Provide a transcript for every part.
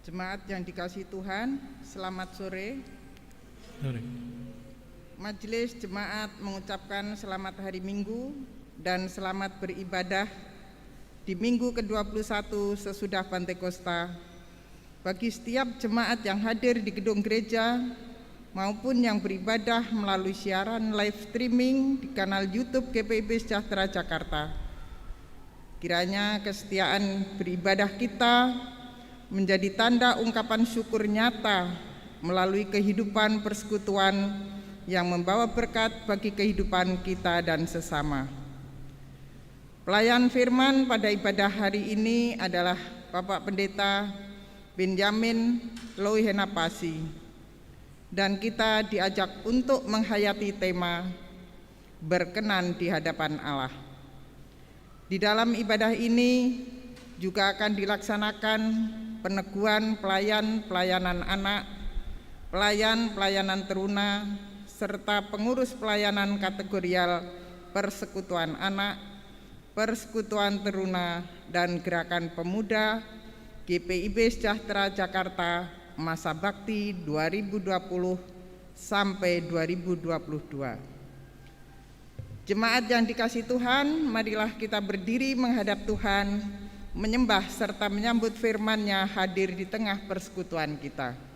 Jemaat yang dikasihi Tuhan, selamat sore. Sore. Majelis Jemaat mengucapkan selamat hari Minggu dan selamat beribadah di Minggu ke-21 sesudah Pantekosta bagi setiap jemaat yang hadir di gedung gereja maupun yang beribadah melalui siaran live streaming di kanal YouTube GPIB Sejahtera Jakarta. Kiranya kesetiaan beribadah kita menjadi tanda ungkapan syukur nyata melalui kehidupan persekutuan yang membawa berkat bagi kehidupan kita dan sesama. Pelayan firman pada ibadah hari ini adalah Bapak Pendeta Benjamin Loihenapasi, dan kita diajak untuk menghayati tema berkenan di hadapan Allah. Di dalam ibadah ini juga akan dilaksanakan peneguhan pelayanan anak, pelayanan teruna, serta pengurus pelayanan kategorial persekutuan anak, persekutuan teruna, dan gerakan pemuda GPIB Sejahtera Jakarta masa bakti 2020 sampai 2022. Jemaat yang dikasihi Tuhan, marilah kita berdiri menghadap Tuhan, menyembah serta menyambut firman-Nya hadir di tengah persekutuan kita.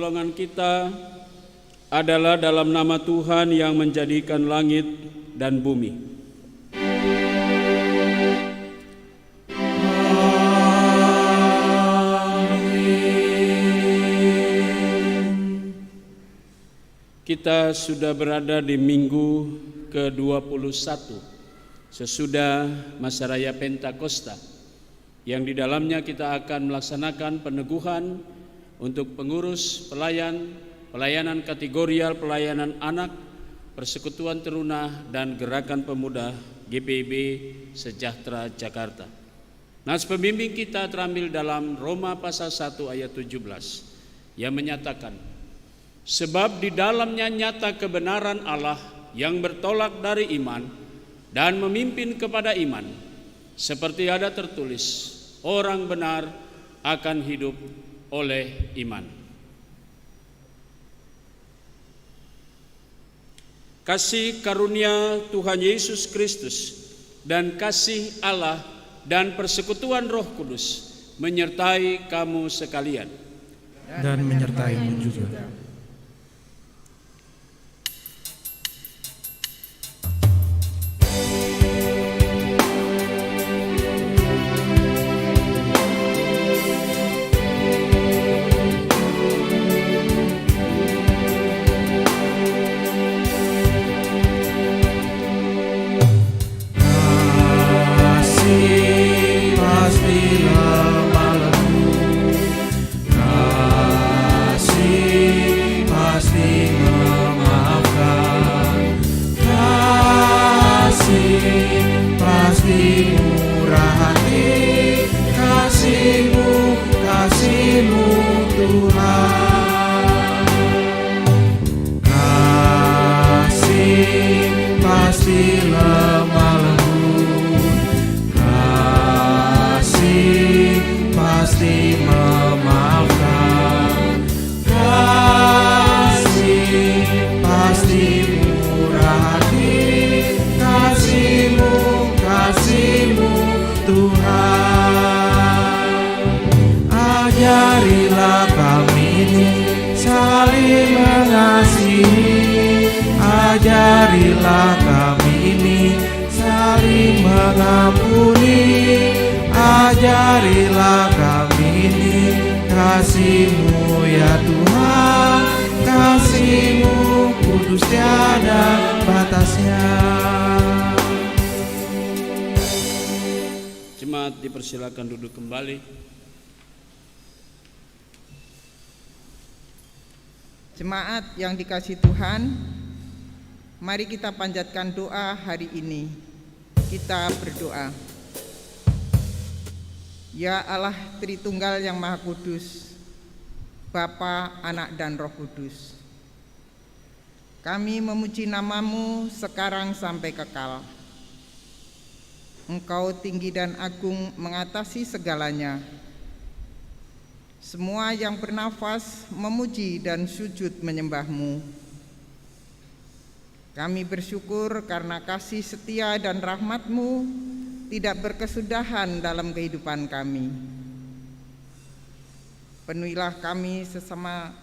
pertolongan kita adalah dalam nama Tuhan yang menjadikan langit dan bumi. Kita sudah berada di minggu ke-21 sesudah masa raya Pentakosta, yang di dalamnya kita akan melaksanakan peneguhan untuk pengurus pelayanan kategorial, pelayanan anak, persekutuan teruna, dan gerakan pemuda GPIB Sejahtera Jakarta. Nas pembimbing kita terambil dalam Roma pasal 1 ayat 17 yang menyatakan, sebab di dalamnya nyata kebenaran Allah yang bertolak dari iman dan memimpin kepada iman, seperti ada tertulis, orang benar akan hidup oleh iman. Kasih karunia Tuhan Yesus Kristus dan kasih Allah dan persekutuan Roh Kudus menyertai kamu sekalian dan menyertaimu juga. Ajarilah kami ini saling mengampuni. Ajarilah kami ini kasih-Mu ya Tuhan. Kasih-Mu kudus tiada batasnya. Jemaat dipersilakan duduk kembali. Jemaat yang dikasihi Tuhan, mari kita panjatkan doa hari ini. Kita berdoa. Ya Allah Tritunggal yang Maha Kudus, Bapa, Anak, dan Roh Kudus, kami memuji nama-Mu sekarang sampai kekal. Engkau tinggi dan agung mengatasi segalanya. Semua yang bernafas memuji dan sujud menyembah-Mu. Kami bersyukur karena kasih setia dan rahmat-Mu tidak berkesudahan dalam kehidupan kami. Penuhilah kami sesama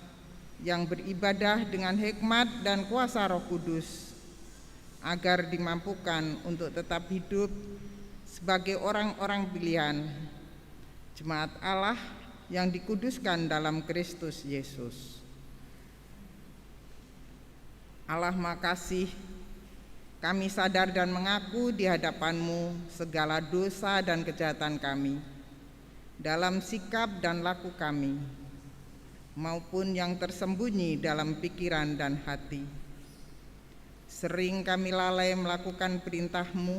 yang beribadah dengan hikmat dan kuasa Roh Kudus, agar dimampukan untuk tetap hidup sebagai orang-orang pilihan, jemaat Allah yang dikuduskan dalam Kristus Yesus. Allah makasih, kami sadar dan mengaku di hadapan-Mu segala dosa dan kejahatan kami, dalam sikap dan laku kami, maupun yang tersembunyi dalam pikiran dan hati. Sering kami lalai melakukan perintah-Mu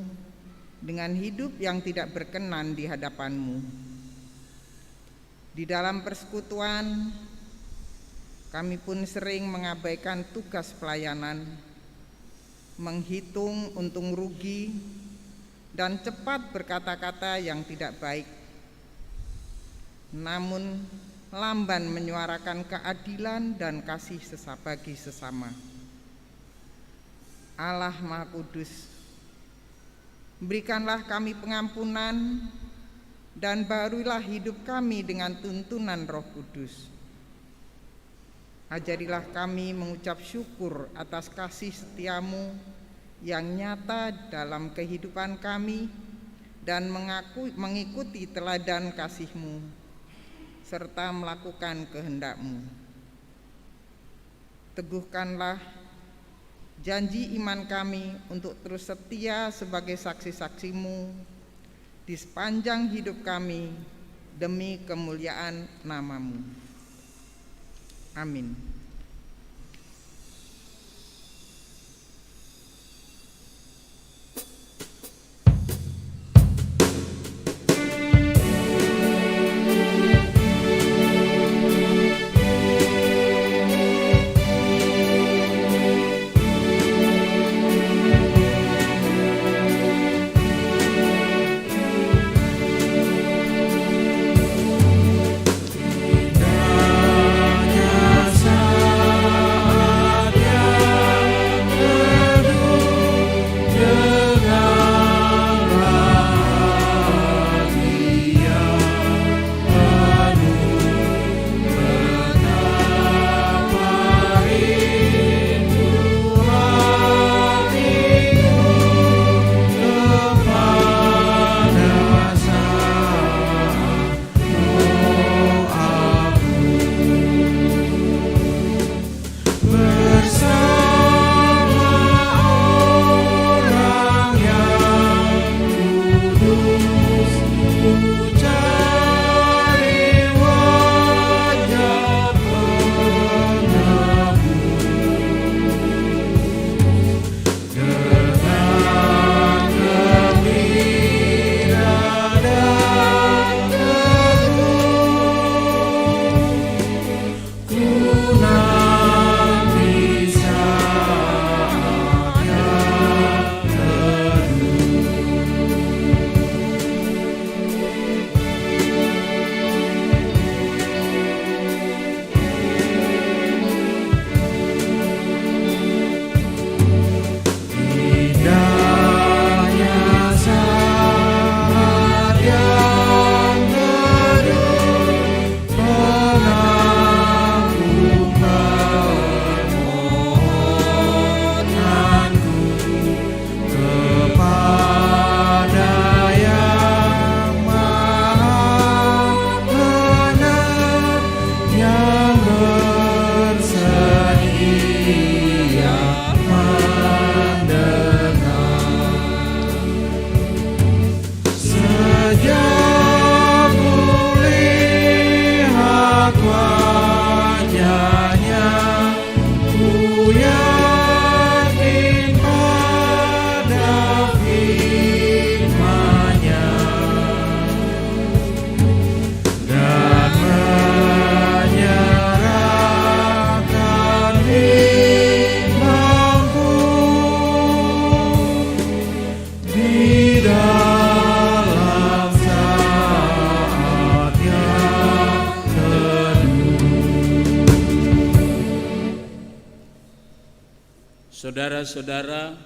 dengan hidup yang tidak berkenan di hadapan-Mu. Di dalam persekutuan, kami pun sering mengabaikan tugas pelayanan, menghitung untung rugi, dan cepat berkata-kata yang tidak baik, namun lamban menyuarakan keadilan dan kasih bagi sesama. Allah Maha Kudus, berikanlah kami pengampunan dan barulah hidup kami dengan tuntunan Roh Kudus. Ajarilah kami mengucap syukur atas kasih setiamu yang nyata dalam kehidupan kami dan mengikuti teladan kasih-Mu serta melakukan kehendak-Mu. Teguhkanlah janji iman kami untuk terus setia sebagai saksi-saksi-Mu di sepanjang hidup kami demi kemuliaan nama-Mu. Amin. Saudara-saudara,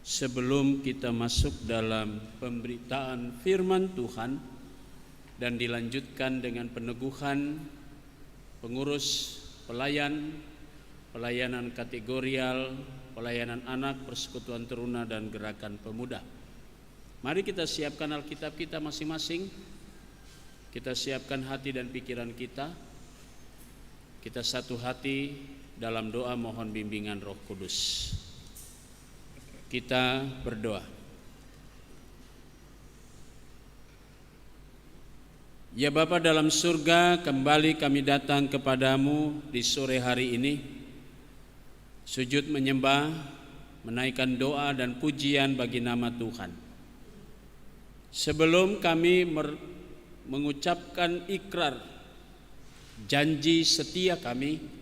sebelum kita masuk dalam pemberitaan firman Tuhan dan dilanjutkan dengan peneguhan pengurus pelayanan kategorial, pelayanan anak, persekutuan teruna dan gerakan pemuda. Mari kita siapkan Alkitab kita masing-masing. Kita siapkan hati dan pikiran kita. Kita satu hati dalam doa mohon bimbingan Roh Kudus. Kita berdoa. Ya Bapa dalam surga, kembali kami datang kepadamu di sore hari ini, sujud menyembah, menaikkan doa dan pujian bagi nama Tuhan. Sebelum kami mengucapkan ikrar janji setia kami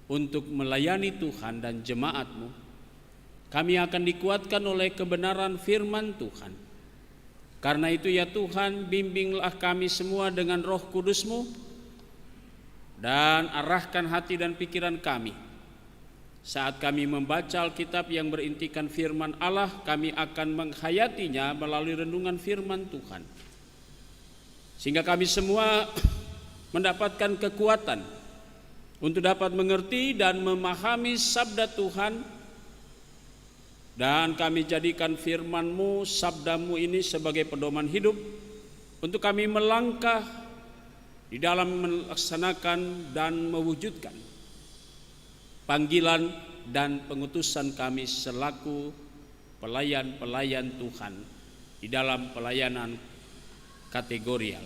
untuk melayani Tuhan dan jemaat-Mu, kami akan dikuatkan oleh kebenaran firman Tuhan. Karena itu ya Tuhan, bimbinglah kami semua dengan Roh Kudus-Mu dan arahkan hati dan pikiran kami. Saat kami membaca Alkitab yang berintikan firman Allah, kami akan menghayatinya melalui renungan firman Tuhan. Sehingga kami semua mendapatkan kekuatan untuk dapat mengerti dan memahami sabda Tuhan, dan kami jadikan firman-Mu, sabda-Mu ini sebagai pedoman hidup untuk kami melangkah di dalam melaksanakan dan mewujudkan panggilan dan pengutusan kami selaku pelayan-pelayan Tuhan di dalam pelayanan kategorial.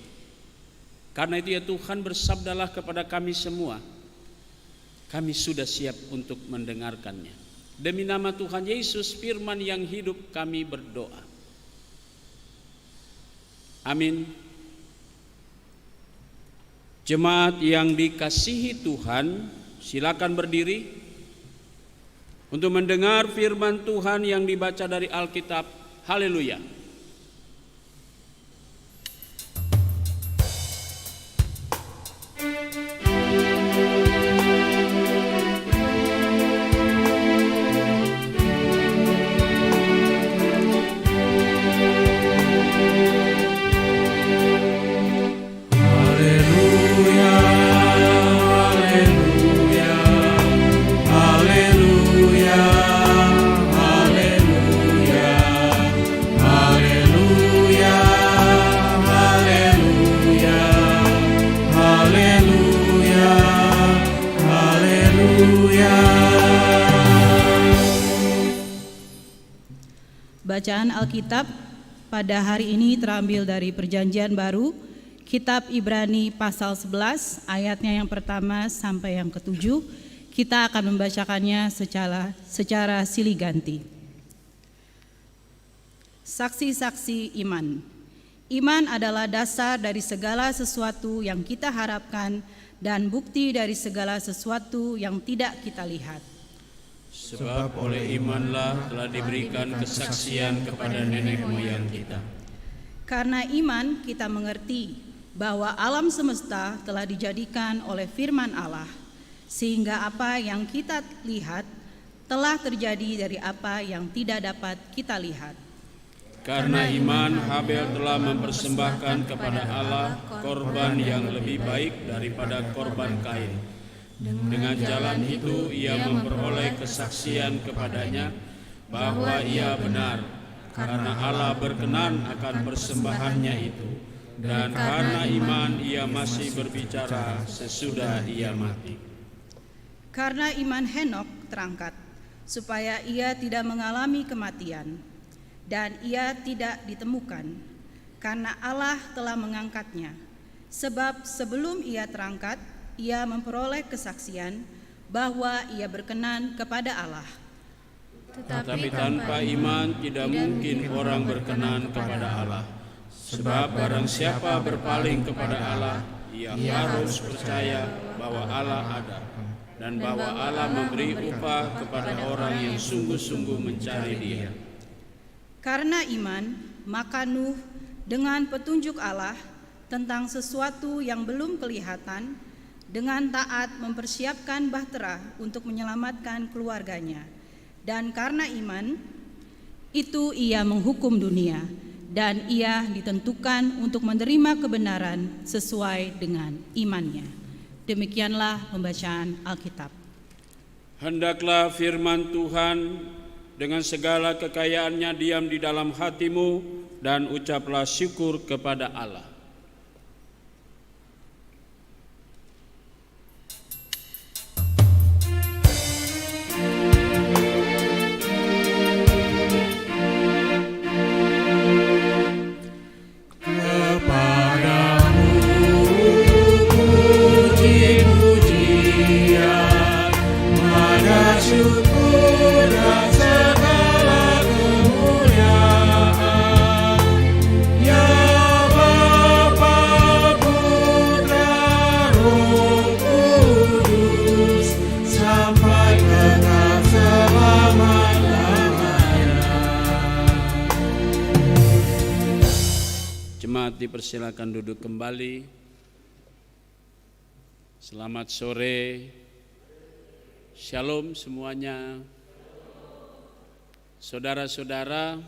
Karena itu ya Tuhan, bersabdalah kepada kami semua, kami sudah siap untuk mendengarkannya. Demi nama Tuhan Yesus, firman yang hidup, kami berdoa. Amin. Jemaat yang dikasihi Tuhan, silakan berdiri untuk mendengar firman Tuhan yang dibaca dari Alkitab. Haleluya. Bacaan Alkitab pada hari ini terambil dari Perjanjian Baru, Kitab Ibrani pasal 11, ayatnya yang pertama sampai yang ke-7. Kita akan membacakannya secara silih ganti. Saksi-saksi iman. Iman adalah dasar dari segala sesuatu yang kita harapkan dan bukti dari segala sesuatu yang tidak kita lihat. Sebab oleh imanlah telah diberikan kesaksian kepada nenek moyang kita. Karena iman kita mengerti bahwa alam semesta telah dijadikan oleh firman Allah, sehingga apa yang kita lihat telah terjadi dari apa yang tidak dapat kita lihat. Karena iman, Habel telah mempersembahkan kepada Allah korban yang lebih baik daripada korban Kain. Dengan jalan itu ia memperoleh kesaksian kepadanya bahwa ia benar, karena Allah berkenan akan persembahannya itu, dan karena iman ia masih berbicara sesudah ia mati. Karena iman Henok terangkat, supaya ia tidak mengalami kematian, dan ia tidak ditemukan, karena Allah telah mengangkatnya. Sebab sebelum ia terangkat, ia memperoleh kesaksian bahwa ia berkenan kepada Allah. Tetapi tanpa iman tidak mungkin orang berkenan kepada Allah. Sebab barang siapa berpaling kepada Allah, ia harus percaya bahwa Allah ada, dan bahwa Allah memberi upah kepada orang yang sungguh-sungguh mencari Dia. Karena iman, maka Nuh dengan petunjuk Allah tentang sesuatu yang belum kelihatan, dengan taat mempersiapkan bahtera untuk menyelamatkan keluarganya. Dan karena iman itu ia menghukum dunia, dan ia ditentukan untuk menerima kebenaran sesuai dengan imannya. Demikianlah pembacaan Alkitab. Hendaklah firman Tuhan dengan segala kekayaannya diam di dalam hatimu, dan ucaplah syukur kepada Allah. Dipersilakan duduk kembali. Selamat sore. Shalom semuanya. Saudara-saudara,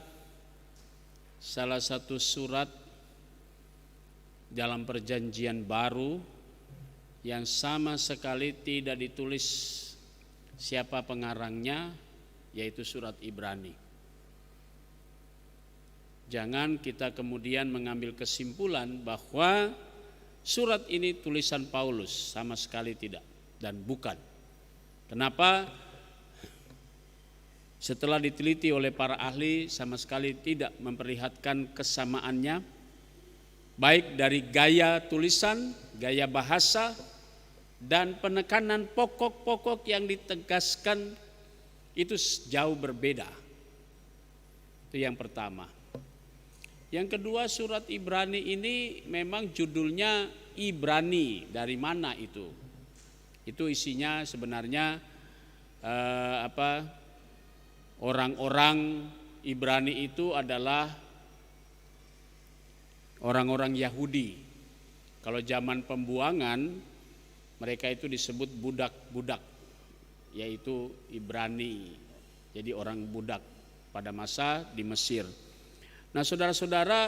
salah satu surat dalam Perjanjian Baru yang sama sekali tidak ditulis siapa pengarangnya, yaitu surat Ibrani. Jangan kita kemudian mengambil kesimpulan bahwa surat ini tulisan Paulus, sama sekali tidak dan bukan. Kenapa? Setelah diteliti oleh para ahli, sama sekali tidak memperlihatkan kesamaannya, baik dari gaya tulisan, gaya bahasa, dan penekanan pokok-pokok yang ditegaskan itu jauh berbeda. Itu yang pertama. Yang kedua, surat Ibrani ini memang judulnya Ibrani. Dari mana itu? Itu isinya sebenarnya orang-orang Ibrani itu adalah orang-orang Yahudi. Kalau zaman pembuangan, mereka itu disebut budak-budak, yaitu Ibrani. Jadi orang budak pada masa di Mesir. Nah, saudara-saudara,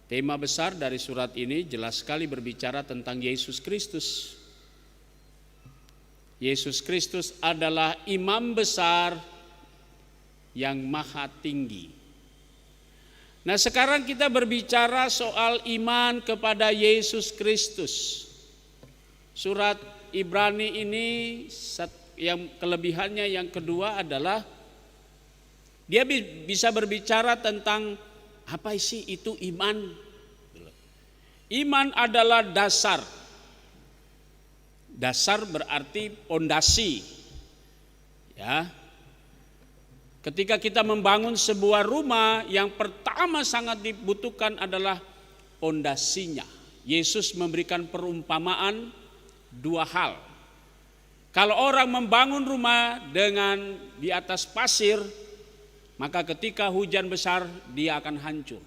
tema besar dari surat ini jelas sekali berbicara tentang Yesus Kristus. Yesus Kristus adalah imam besar yang maha tinggi. Nah, sekarang kita berbicara soal iman kepada Yesus Kristus. Surat Ibrani ini yang kelebihannya yang kedua adalah dia bisa berbicara tentang apa sih itu iman. Iman adalah dasar. Dasar berarti pondasi. Ya. Ketika kita membangun sebuah rumah, yang pertama sangat dibutuhkan adalah pondasinya. Yesus memberikan perumpamaan dua hal. Kalau orang membangun rumah dengan di atas pasir, maka ketika hujan besar dia akan hancur.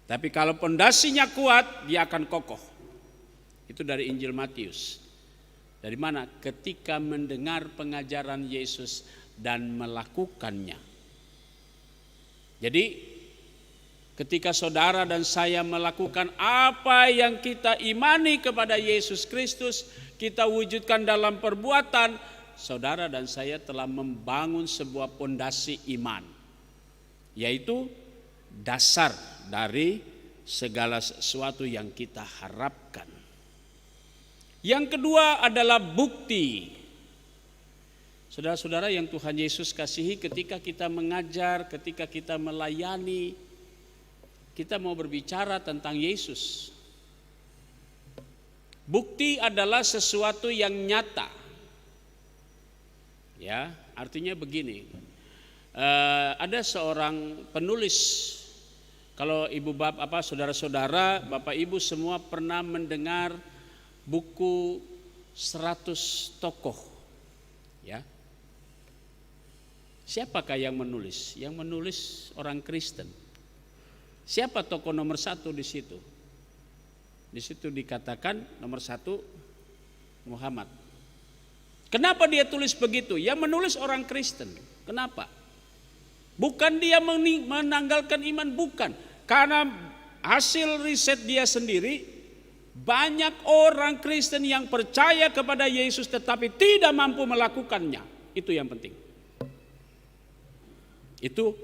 Tapi kalau pondasinya kuat, dia akan kokoh. Itu dari Injil Matius. Dari mana? Ketika mendengar pengajaran Yesus dan melakukannya. Jadi ketika saudara dan saya melakukan apa yang kita imani kepada Yesus Kristus, kita wujudkan dalam perbuatan, saudara dan saya telah membangun sebuah pondasi iman, yaitu dasar dari segala sesuatu yang kita harapkan. Yang kedua adalah bukti. Saudara-saudara yang Tuhan Yesus kasihi, ketika kita mengajar, ketika kita melayani, kita mau berbicara tentang Yesus. Bukti adalah sesuatu yang nyata. Ya, artinya begini. Ada seorang penulis. Kalau saudara-saudara, Bapak Ibu semua pernah mendengar buku 100 tokoh. Ya. Siapakah yang menulis? Yang menulis orang Kristen. Siapa tokoh nomor 1 di situ? Di situ dikatakan nomor 1 Muhammad. Kenapa dia tulis begitu? Yang menulis orang Kristen. Kenapa? Bukan dia menanggalkan iman, bukan. Karena hasil riset dia sendiri, banyak orang Kristen yang percaya kepada Yesus tetapi tidak mampu melakukannya. Itu yang penting. Itu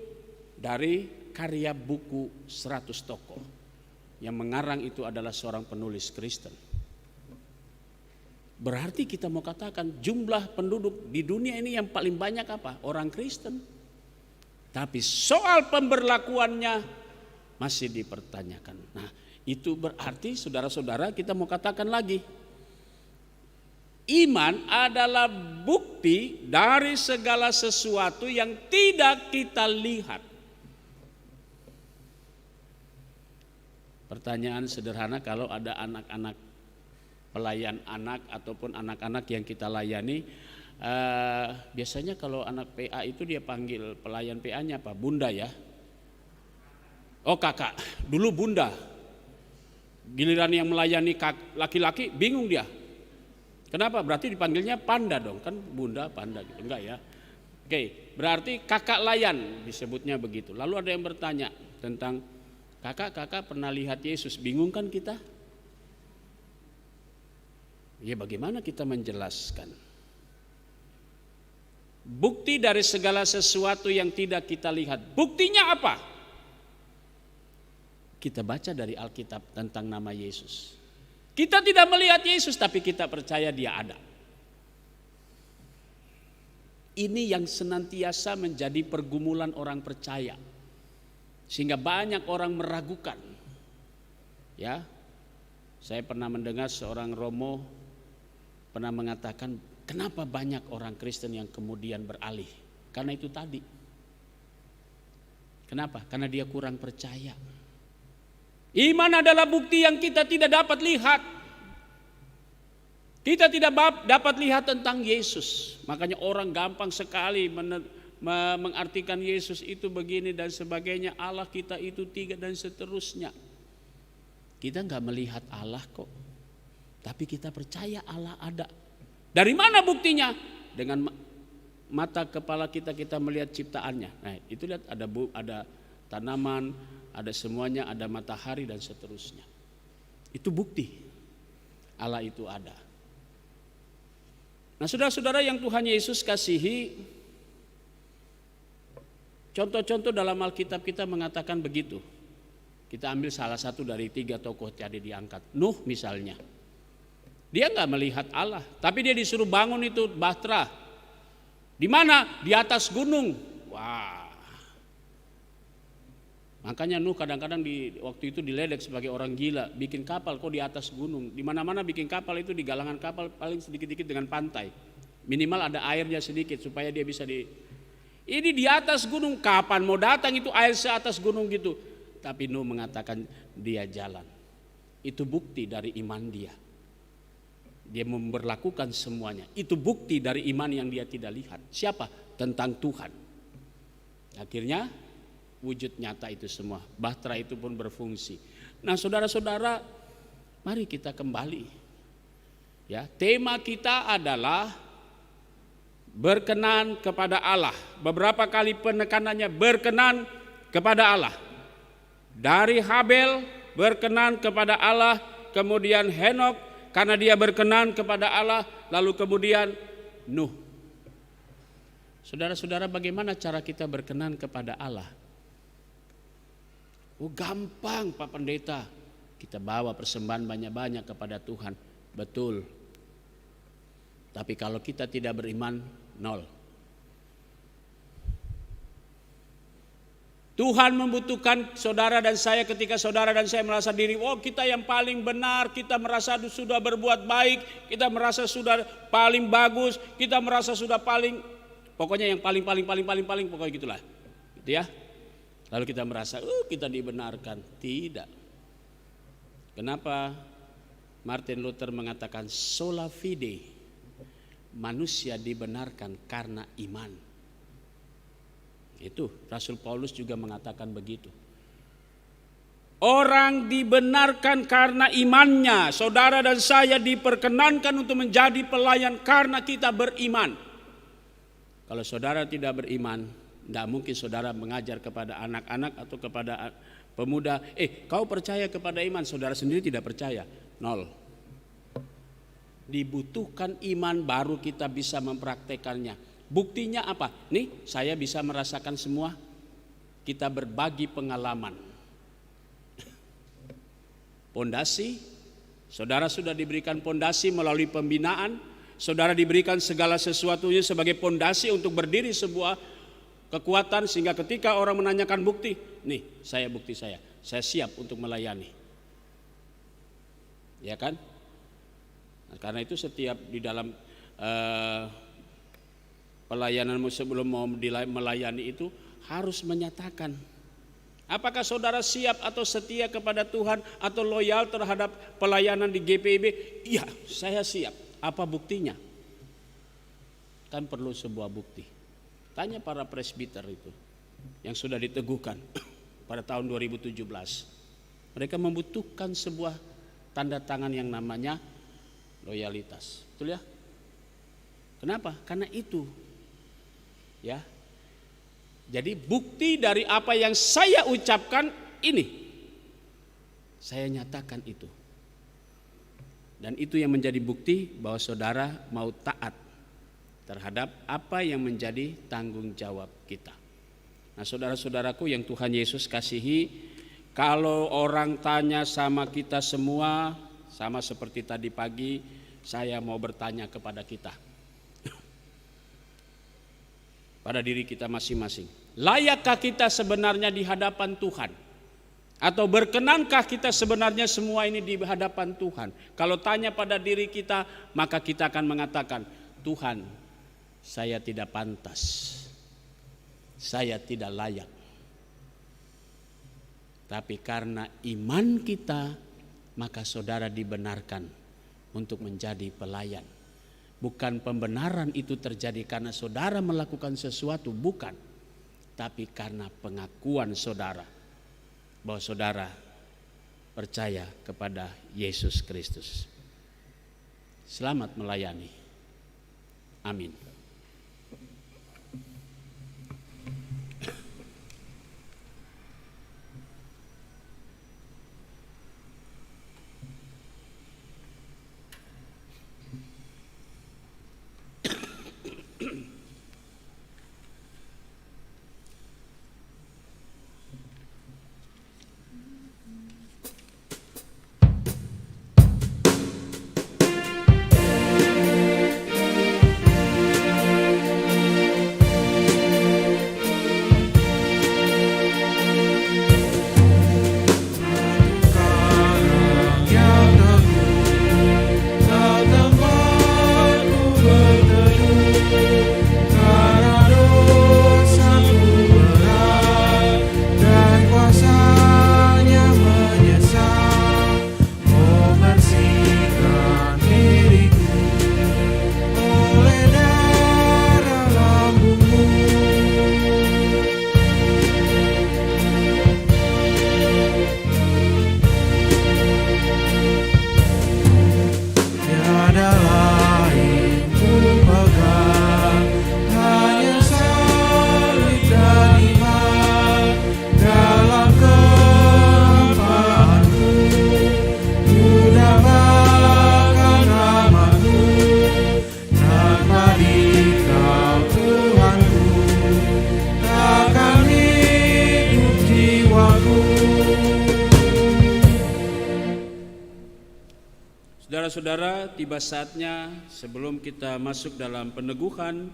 dari karya buku 100 tokoh. Yang mengarang itu adalah seorang penulis Kristen. Berarti kita mau katakan jumlah penduduk di dunia ini yang paling banyak apa? Orang Kristen. Tapi soal pemberlakuannya masih dipertanyakan. Nah, itu berarti saudara-saudara kita mau katakan lagi. Iman adalah bukti dari segala sesuatu yang tidak kita lihat. Pertanyaan sederhana, kalau ada anak-anak pelayan anak ataupun anak-anak yang kita layani, biasanya kalau anak PA itu dia panggil pelayan PA-nya apa? Bunda ya? Oh kakak, dulu bunda. Giliran yang melayani laki-laki bingung dia. Kenapa? Berarti dipanggilnya panda dong, kan bunda panda gitu, enggak ya? Oke, berarti kakak layan disebutnya begitu. Lalu ada yang bertanya tentang kakak pernah lihat Yesus, bingung kan kita? Ya bagaimana kita menjelaskan? Bukti dari segala sesuatu yang tidak kita lihat. Buktinya apa? Kita baca dari Alkitab tentang nama Yesus. Kita tidak melihat Yesus tapi kita percaya dia ada. Ini yang senantiasa menjadi pergumulan orang percaya. Sehingga banyak orang meragukan. Ya. Saya pernah mendengar seorang romo pernah mengatakan, kenapa banyak orang Kristen yang kemudian beralih? Karena itu tadi. Kenapa? Karena dia kurang percaya. Iman adalah bukti yang kita tidak dapat lihat. Kita tidak dapat lihat tentang Yesus. Makanya orang gampang sekali mengartikan Yesus itu begini dan sebagainya. Allah kita itu 3 dan seterusnya. Kita nggak melihat Allah kok. Tapi kita percaya Allah ada. Dari mana buktinya? Dengan mata kepala kita melihat ciptaannya. Nah, itu lihat ada tanaman, ada semuanya, ada matahari dan seterusnya. Itu bukti Allah itu ada. Nah, saudara-saudara yang Tuhan Yesus kasihi, contoh-contoh dalam Alkitab kita mengatakan begitu. Kita ambil salah satu dari 3 tokoh tadi diangkat. Nuh misalnya. Dia nggak melihat Allah, tapi dia disuruh bangun itu bahtera. Di mana? Di atas gunung. Wah. Makanya Nuh kadang-kadang waktu itu diledek sebagai orang gila, bikin kapal kok di atas gunung. Di mana-mana bikin kapal itu di galangan kapal paling sedikit-sedikit dengan pantai. Minimal ada airnya sedikit supaya dia bisa Ini di atas gunung, kapan mau datang itu air seatas gunung gitu. Tapi Nuh mengatakan dia jalan. Itu bukti dari iman dia. Dia memberlakukan semuanya. Itu bukti dari iman yang dia tidak lihat. Siapa? Tentang Tuhan. Akhirnya wujud nyata itu semua. Bahtera itu pun berfungsi. Nah, saudara-saudara, mari kita kembali. Ya, tema kita adalah berkenan kepada Allah. Beberapa kali penekanannya berkenan kepada Allah. Dari Habel berkenan kepada Allah, kemudian Henok karena dia berkenan kepada Allah, lalu kemudian Nuh. Saudara-saudara, bagaimana cara kita berkenan kepada Allah? Oh, gampang Pak Pendeta. Kita bawa persembahan banyak-banyak kepada Tuhan. Betul. Tapi kalau kita tidak beriman, nol. Tuhan membutuhkan saudara dan saya ketika saudara dan saya merasa diri, oh kita yang paling benar, kita merasa sudah berbuat baik, kita merasa sudah paling bagus, kita merasa sudah paling, pokoknya yang paling, pokoknya gitulah. Gitu ya. Lalu kita merasa, kita dibenarkan. Tidak. Kenapa Martin Luther mengatakan sola fide, manusia dibenarkan karena iman. Itu Rasul Paulus juga mengatakan begitu. Orang dibenarkan karena imannya. Saudara dan saya diperkenankan untuk menjadi pelayan karena kita beriman. Kalau saudara tidak beriman, tidak mungkin saudara mengajar kepada anak-anak atau kepada pemuda, kau percaya kepada iman, saudara sendiri tidak percaya. Nol. Dibutuhkan iman baru kita bisa mempraktekannya. Buktinya apa? Nih, saya bisa merasakan semua. Kita berbagi pengalaman. Pondasi, saudara sudah diberikan pondasi melalui pembinaan. Saudara diberikan segala sesuatunya sebagai pondasi untuk berdiri sebuah kekuatan. Sehingga ketika orang menanyakan bukti, nih saya bukti saya siap untuk melayani. Ya kan? Nah, karena itu setiap di dalam pelayananmu sebelum mau melayani itu harus menyatakan apakah saudara siap atau setia kepada Tuhan atau loyal terhadap pelayanan di GPIB. Iya, saya siap. Apa buktinya? Kan perlu sebuah bukti. Tanya para presbiter itu yang sudah diteguhkan pada tahun 2017. Mereka membutuhkan sebuah tanda tangan yang namanya loyalitas. Betul ya? Kenapa? Karena itu. Ya, jadi bukti dari apa yang saya ucapkan ini, saya nyatakan itu. Dan itu yang menjadi bukti bahwa saudara mau taat terhadap apa yang menjadi tanggung jawab kita. Nah, saudara-saudaraku yang Tuhan Yesus kasihi, kalau orang tanya sama kita semua, sama seperti tadi pagi, saya mau bertanya kepada kita, pada diri kita masing-masing. Layakkah kita sebenarnya di hadapan Tuhan? Atau berkenankah kita sebenarnya semua ini di hadapan Tuhan? Kalau tanya pada diri kita, maka kita akan mengatakan, Tuhan, saya tidak pantas, saya tidak layak. Tapi karena iman kita, maka saudara dibenarkan untuk menjadi pelayan. Bukan pembenaran itu terjadi karena saudara melakukan sesuatu, bukan. Tapi karena pengakuan saudara bahwa saudara percaya kepada Yesus Kristus. Selamat melayani. Amin. Saudara-saudara, tiba saatnya sebelum kita masuk dalam peneguhan,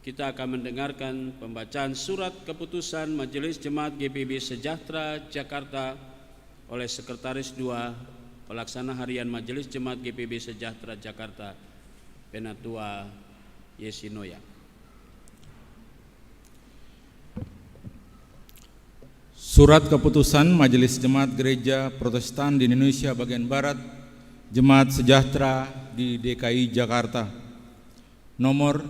kita akan mendengarkan pembacaan surat keputusan Majelis Jemaat GPIB Sejahtera Jakarta oleh Sekretaris 2 Pelaksana Harian Majelis Jemaat GPIB Sejahtera Jakarta, Penatua Yesinoya. Surat keputusan Majelis Jemaat Gereja Protestan di Indonesia bagian Barat, Jemaat Sejahtera di DKI Jakarta, nomor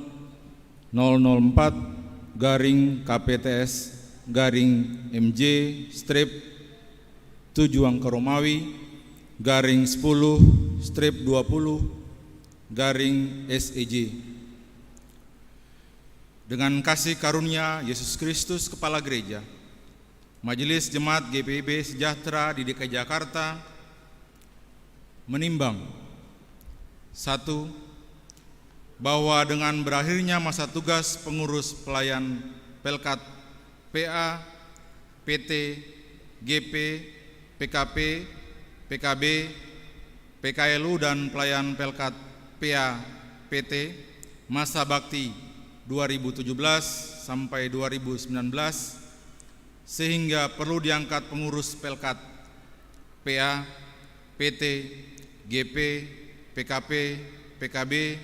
004-KPTS-MJ-10-20-SEJ. Dengan kasih karunia Yesus Kristus Kepala Gereja, Majelis Jemaat GPIB Sejahtera di DKI Jakarta menimbang: 1. Bahwa dengan berakhirnya masa tugas pengurus pelayan Pelkat PA, PT, GP, PKP, PKB, PKLU dan pelayan Pelkat PA, PT masa bakti 2017 sampai 2019, sehingga perlu diangkat pengurus Pelkat PA, PT, GP, PKP, PKB,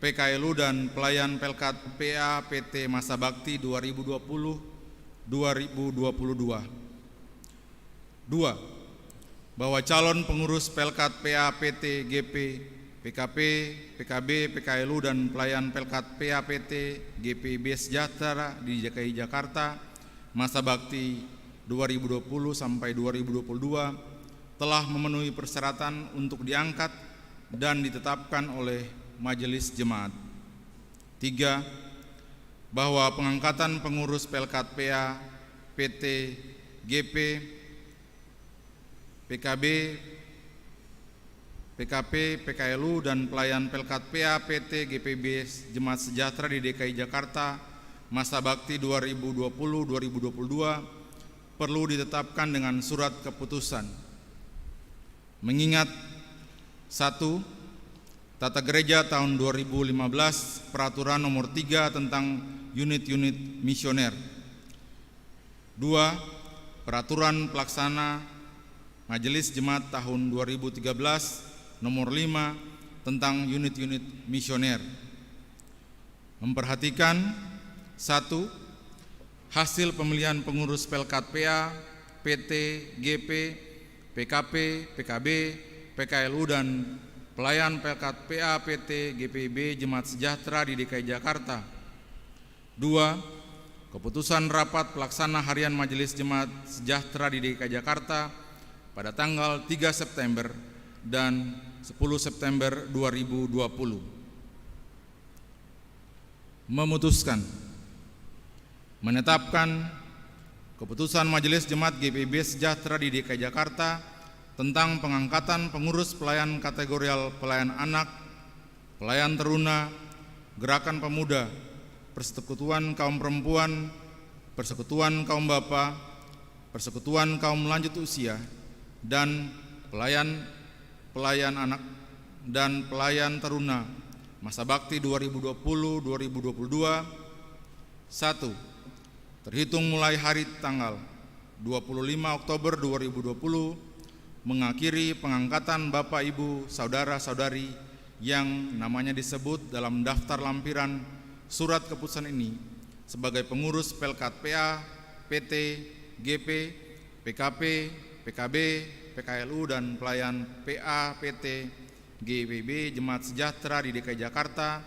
PKLU dan pelayan Pelkat PA PT masa bakti 2020-2022. 2. Bahwa calon pengurus Pelkat PA PT, GP, PKP, PKB, PKLU dan pelayan Pelkat PA PT, GPIB Sejahtera di DKI Jakarta masa bakti 2020 sampai 2022 telah memenuhi persyaratan untuk diangkat dan ditetapkan oleh Majelis Jemaat. 3. Bahwa pengangkatan pengurus Pelkat PA, PT, GP, PKB, PKP, PKLU, dan pelayan Pelkat PA PT GPB Jemaat Sejahtera di DKI Jakarta masa bakti 2020-2022 perlu ditetapkan dengan surat keputusan. Mengingat 1. Tata Gereja tahun 2015 Peraturan Nomor 3 tentang unit-unit misioner. 2. Peraturan Pelaksana Majelis Jemaat tahun 2013 Nomor 5 tentang unit-unit misioner. Memperhatikan 1. Hasil pemilihan pengurus Pelkat PA, PT, GP, PKP, PKB, PKLU, dan pelayan Pelkat PA, PT, GPIB Jemaat Sejahtera di DKI Jakarta. 2. Keputusan Rapat Pelaksana Harian Majelis Jemaat Sejahtera di DKI Jakarta pada tanggal 3 September dan 10 September 2020. Memutuskan menetapkan keputusan Majelis Jemaat GPIB Sejahtera di DKI Jakarta tentang pengangkatan pengurus pelayan kategorial pelayan anak, pelayan teruna, gerakan pemuda, persekutuan kaum perempuan, persekutuan kaum bapa, persekutuan kaum lanjut usia, dan pelayan anak dan pelayan teruna masa bakti 2020-2022. 1. Terhitung mulai hari tanggal 25 Oktober 2020 mengakhiri pengangkatan Bapak, Ibu, Saudara-saudari yang namanya disebut dalam daftar lampiran surat keputusan ini sebagai pengurus Pelkat PA, PT, GP, PKP, PKB, PKLU, dan pelayan PA, PT, GPIB Jemaat Sejahtera di DKI Jakarta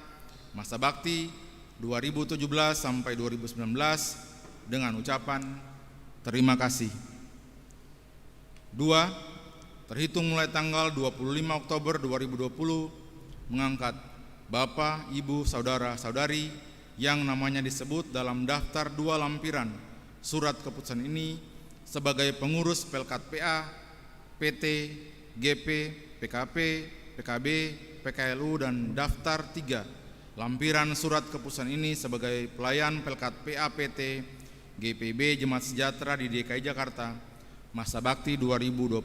masa bakti 2017 sampai 2019 dengan ucapan terima kasih. 2. Terhitung mulai tanggal 25 Oktober 2020 mengangkat Bapak, Ibu, Saudara-saudari yang namanya disebut dalam daftar 2 lampiran surat keputusan ini sebagai pengurus Pelkat PA, PT, GP, PKP, PKB, PKLU, dan daftar 3 lampiran surat keputusan ini sebagai pelayan Pelkat PA, PT, GPIB Jemaat Sejahtera di DKI Jakarta masa bakti 2020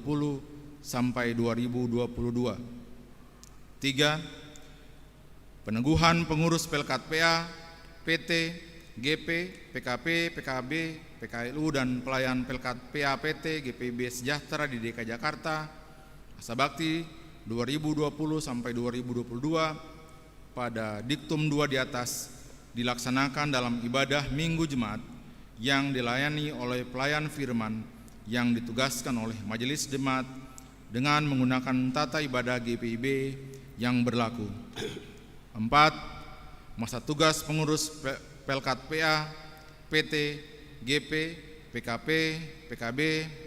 sampai 2022. 3. Peneguhan pengurus Pelkat PA, PT, GP, PKP, PKB, PKLU, dan pelayan Pelkat PA, PT, GPIB Sejahtera di DKI Jakarta masa bakti 2020 sampai 2022 pada diktum 2 di atas dilaksanakan dalam ibadah Minggu Jemaat yang dilayani oleh pelayan firman yang ditugaskan oleh Majelis Jemaat dengan menggunakan tata ibadah GPIB yang berlaku. 4. Masa tugas pengurus Pelkat PA, PT, GP, PKP, PKB,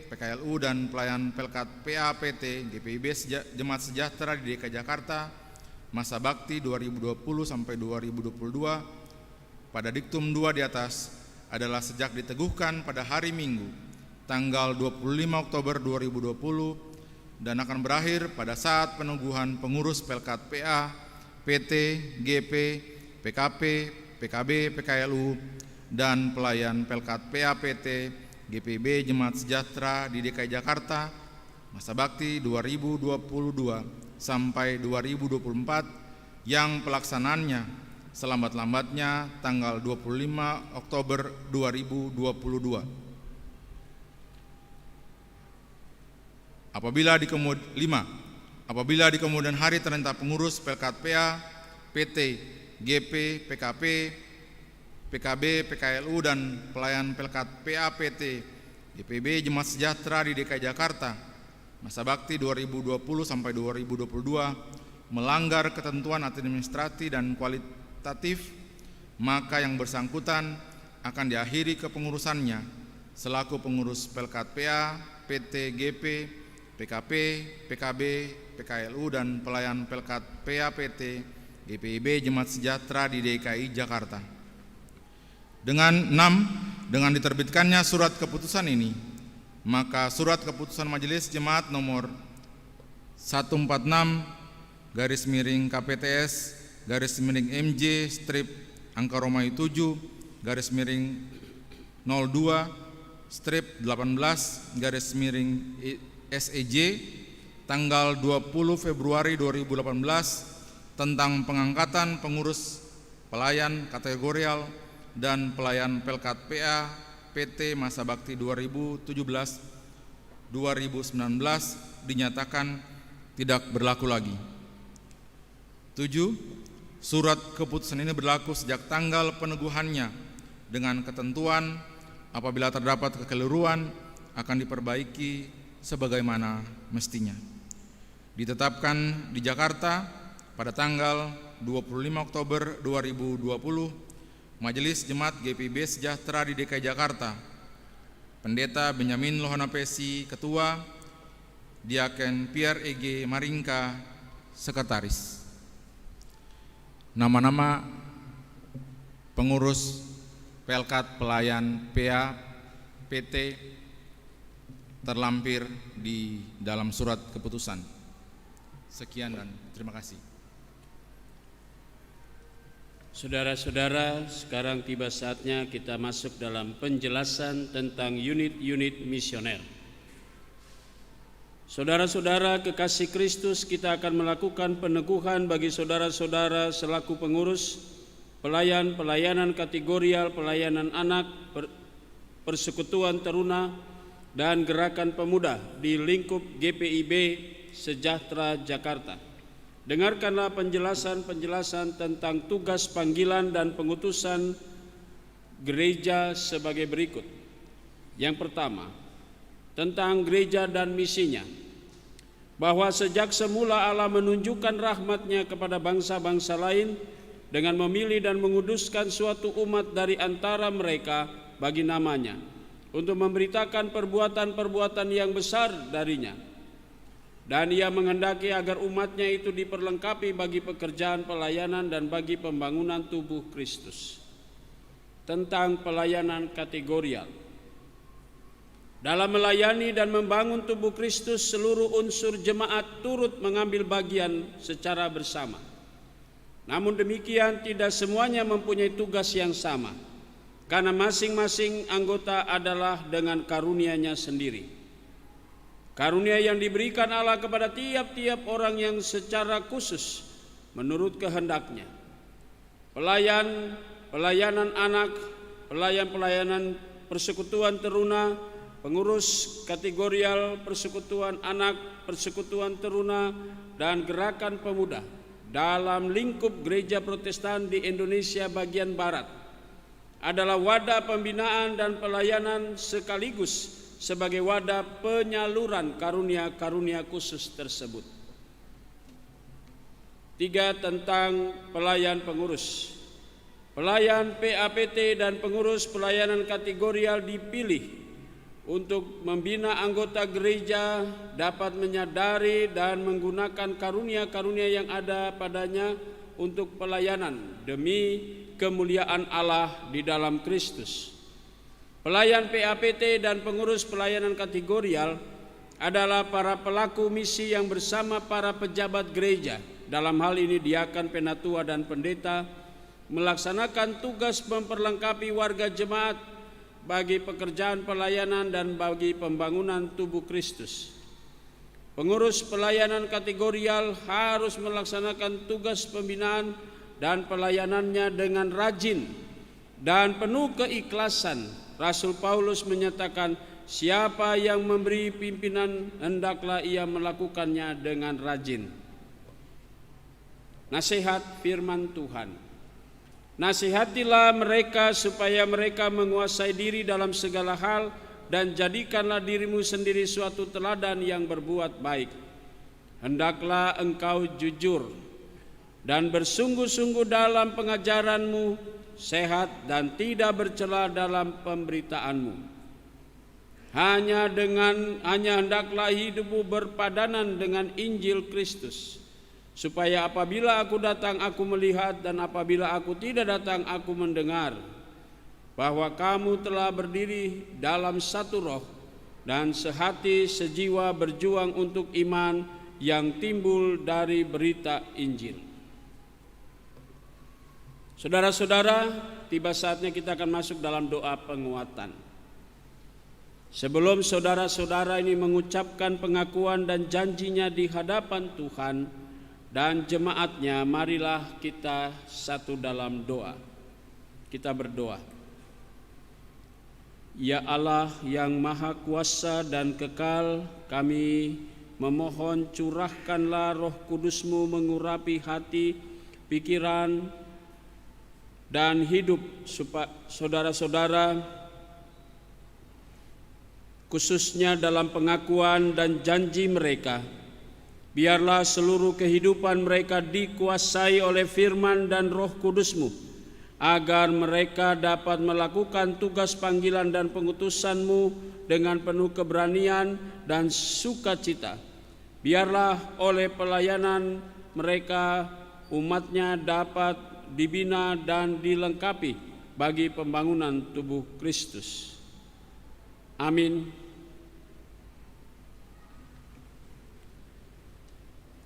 PKLU, dan pelayan Pelkat PA, PT, GPIB Jemaat Sejahtera di DKI Jakarta masa bakti 2020 sampai 2022 pada diktum 2 di atas adalah sejak diteguhkan pada hari Minggu tanggal 25 Oktober 2020 dan akan berakhir pada saat peneguhan pengurus Pelkat PA, PT, GP, PKP, PKB, PKLU, dan pelayan Pelkat PA, PT, GPIB Jemaat Sejahtera di DKI Jakarta masa bakti 2022 sampai 2024 yang pelaksanaannya selambat-lambatnya tanggal 25 Oktober 2022. Apabila di kemudian hari ternyata pengurus Pelkat PA, PT, GP, PKP, PKB, PKLU, dan pelayan Pelkat PA, PT, GPIB Jemaat Sejahtera di DKI Jakarta masa bakti 2020 sampai 2022 melanggar ketentuan administratif dan kualitatif, maka yang bersangkutan akan diakhiri kepengurusannya selaku pengurus Pelkat PA, PT, GP, PKP, PKB, PKLU, dan pelayan Pelkat PA, PT, GPIB Jemaat Sejahtera di DKI Jakarta. Dengan diterbitkannya surat keputusan ini, maka surat keputusan Majelis Jemaat nomor 146-MJ/02/18/SEJ tanggal 20 Februari 2018 tentang pengangkatan pengurus pelayan kategorial dan pelayan Pelkat PA PT Masa Bakti 2017-2019 dinyatakan tidak berlaku lagi. 7. Surat keputusan ini berlaku sejak tanggal peneguhannya dengan ketentuan apabila terdapat kekeliruan akan diperbaiki sebagaimana mestinya. Ditetapkan di Jakarta pada tanggal 25 Oktober 2020, Majelis Jemaat GPIB Sejahtera di DKI Jakarta, Pendeta Benyamin Lohanapesi, Ketua, Diaken Pierre E.G. Maringka, Sekretaris. Nama-nama pengurus Pelkat Pelayan PA PT terlampir di dalam surat keputusan. Sekian dan terima kasih. Saudara-saudara, sekarang tiba saatnya kita masuk dalam penjelasan tentang unit-unit misioner. Saudara-saudara kekasih Kristus, kita akan melakukan peneguhan bagi saudara-saudara selaku pengurus, pelayanan kategorial, pelayanan anak, persekutuan teruna, dan gerakan pemuda di lingkup GPIB Sejahtera Jakarta. Dengarkanlah penjelasan tentang tugas panggilan dan pengutusan gereja sebagai berikut. Yang pertama, tentang gereja dan misinya, bahwa sejak semula Allah menunjukkan rahmat-Nya kepada bangsa-bangsa lain dengan memilih dan menguduskan suatu umat dari antara mereka bagi namanya, untuk memberitakan perbuatan-perbuatan yang besar darinya. Dan Ia menghendaki agar umat-Nya itu diperlengkapi bagi pekerjaan pelayanan dan bagi pembangunan tubuh Kristus. Tentang pelayanan kategorial, dalam melayani dan membangun tubuh Kristus, seluruh unsur jemaat turut mengambil bagian secara bersama. Namun demikian, tidak semuanya mempunyai tugas yang sama, karena masing-masing anggota adalah dengan karunia-Nya sendiri. Karunia yang diberikan Allah kepada tiap-tiap orang yang secara khusus menurut kehendak-Nya. Pelayanan anak, pelayanan persekutuan teruna, pengurus kategorial persekutuan anak, persekutuan teruna, dan gerakan pemuda dalam lingkup gereja Protestan di Indonesia bagian Barat adalah wadah pembinaan dan pelayanan sekaligus sebagai wadah penyaluran karunia-karunia khusus tersebut. 3. Tentang pelayan pengurus. Pelayan PAPT dan pengurus pelayanan kategorial dipilih untuk membina anggota gereja dapat menyadari dan menggunakan karunia-karunia yang ada padanya untuk pelayanan demi kemuliaan Allah di dalam Kristus. Pelayan PAPT dan pengurus pelayanan kategorial adalah para pelaku misi yang bersama para pejabat gereja, dalam hal ini diakan, penatua, dan pendeta, melaksanakan tugas memperlengkapi warga jemaat bagi pekerjaan pelayanan dan bagi pembangunan tubuh Kristus. Pengurus pelayanan kategorial harus melaksanakan tugas pembinaan dan pelayanannya dengan rajin dan penuh keikhlasan. Rasul Paulus menyatakan, siapa yang memberi pimpinan hendaklah ia melakukannya dengan rajin. Nasihat firman Tuhan. Nasihatilah mereka supaya mereka menguasai diri dalam segala hal, dan jadikanlah dirimu sendiri suatu teladan yang berbuat baik. Hendaklah engkau jujur dan bersungguh-sungguh dalam pengajaranmu, sehat dan tidak bercela dalam pemberitaanmu. Hanya hendaklah hidupmu berpadanan dengan Injil Kristus, supaya apabila aku datang aku melihat, dan apabila aku tidak datang aku mendengar, bahwa kamu telah berdiri dalam satu roh dan sehati sejiwa berjuang untuk iman yang timbul dari berita Injil. Saudara-saudara, tiba saatnya kita akan masuk dalam doa penguatan. Sebelum saudara-saudara ini mengucapkan pengakuan dan janjinya di hadapan Tuhan dan jemaatnya, marilah kita satu dalam doa. Kita berdoa. Ya Allah yang Maha Kuasa dan Kekal, kami memohon curahkanlah Roh Kudus-Mu mengurapi hati, pikiran, dan hidup saudara-saudara, khususnya dalam pengakuan dan janji mereka. Biarlah seluruh kehidupan mereka dikuasai oleh firman dan Roh Kudus-Mu, agar mereka dapat melakukan tugas panggilan dan pengutusan-Mu dengan penuh keberanian dan sukacita. Biarlah oleh pelayanan mereka umat-Nya dapat dibina dan dilengkapi bagi pembangunan tubuh Kristus. Amin.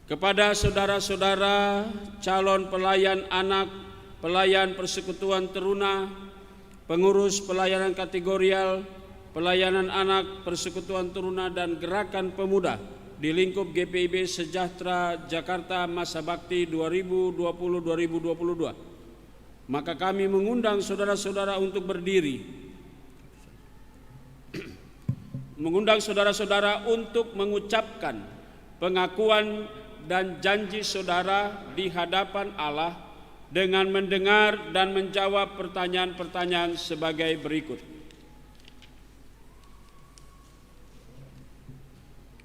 Kepada saudara-saudara calon pelayan anak, pelayan persekutuan teruna, pengurus pelayanan kategorial, pelayanan anak, persekutuan teruna, dan gerakan pemuda di lingkup GPIB Sejahtera Jakarta Masa Bakti 2020-2022. Maka kami mengundang saudara-saudara untuk berdiri. Mengundang saudara-saudara untuk mengucapkan pengakuan dan janji saudara di hadapan Allah dengan mendengar dan menjawab pertanyaan-pertanyaan sebagai berikut.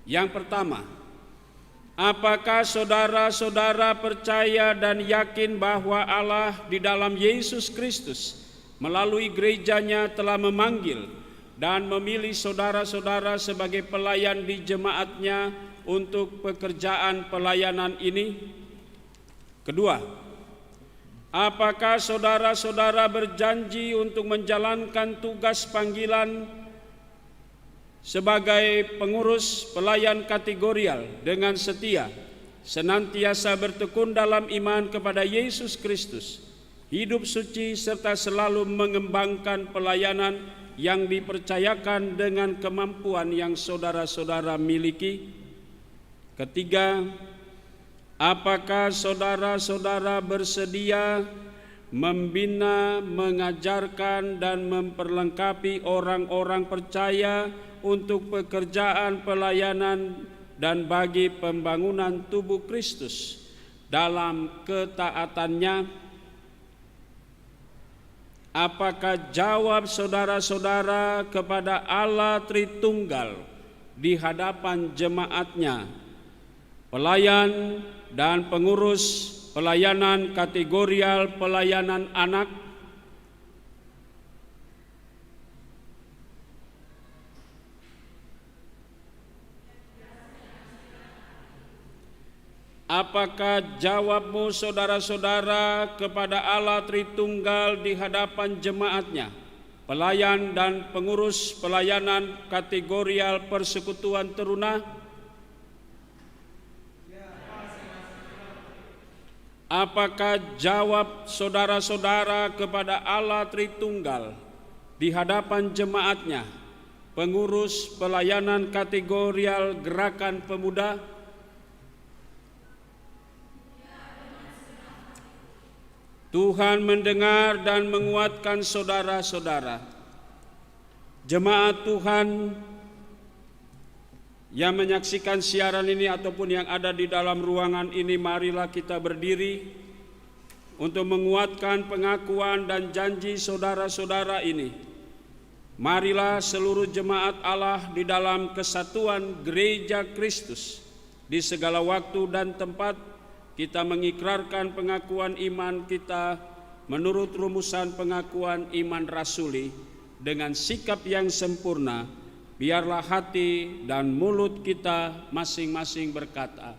Yang pertama, apakah saudara-saudara percaya dan yakin bahwa Allah di dalam Yesus Kristus melalui gerejanya telah memanggil dan memilih saudara-saudara sebagai pelayan di jemaatnya untuk pekerjaan pelayanan ini? Kedua, apakah saudara-saudara berjanji untuk menjalankan tugas panggilan sebagai pengurus pelayan kategorial dengan setia, senantiasa bertekun dalam iman kepada Yesus Kristus, hidup suci, serta selalu mengembangkan pelayanan yang dipercayakan dengan kemampuan yang saudara-saudara miliki? Ketiga, apakah saudara-saudara bersedia membina, mengajarkan, dan memperlengkapi orang-orang percaya untuk pekerjaan pelayanan dan bagi pembangunan tubuh Kristus dalam ketaatannya? Apakah jawab saudara-saudara kepada Allah Tritunggal di hadapan jemaatnya, pelayan dan pengurus pelayanan kategorial pelayanan anak? Apakah jawabmu saudara-saudara kepada Allah Tritunggal di hadapan jemaatnya, pelayan dan pengurus pelayanan kategorial persekutuan teruna? Apakah jawab saudara-saudara kepada Allah Tritunggal di hadapan jemaatnya, pengurus pelayanan kategorial gerakan pemuda? Tuhan mendengar dan menguatkan saudara-saudara. Jemaat Tuhan yang menyaksikan siaran ini ataupun yang ada di dalam ruangan ini, marilah kita berdiri untuk menguatkan pengakuan dan janji saudara-saudara ini. Marilah seluruh jemaat Allah di dalam kesatuan Gereja Kristus di segala waktu dan tempat kita mengikrarkan pengakuan iman kita menurut rumusan pengakuan iman rasuli dengan sikap yang sempurna. Biarlah hati dan mulut kita masing-masing berkata,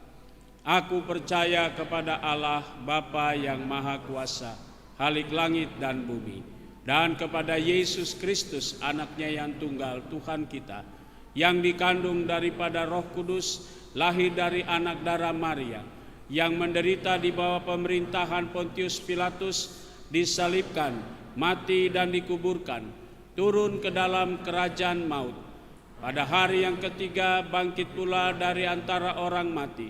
aku percaya kepada Allah Bapa yang Maha Kuasa, Khalik langit dan bumi, dan kepada Yesus Kristus anaknya yang tunggal Tuhan kita, yang dikandung daripada Roh Kudus, lahir dari anak darah Maria, yang menderita di bawah pemerintahan Pontius Pilatus, disalibkan, mati dan dikuburkan, turun ke dalam kerajaan maut. Pada hari yang ketiga bangkit pula dari antara orang mati,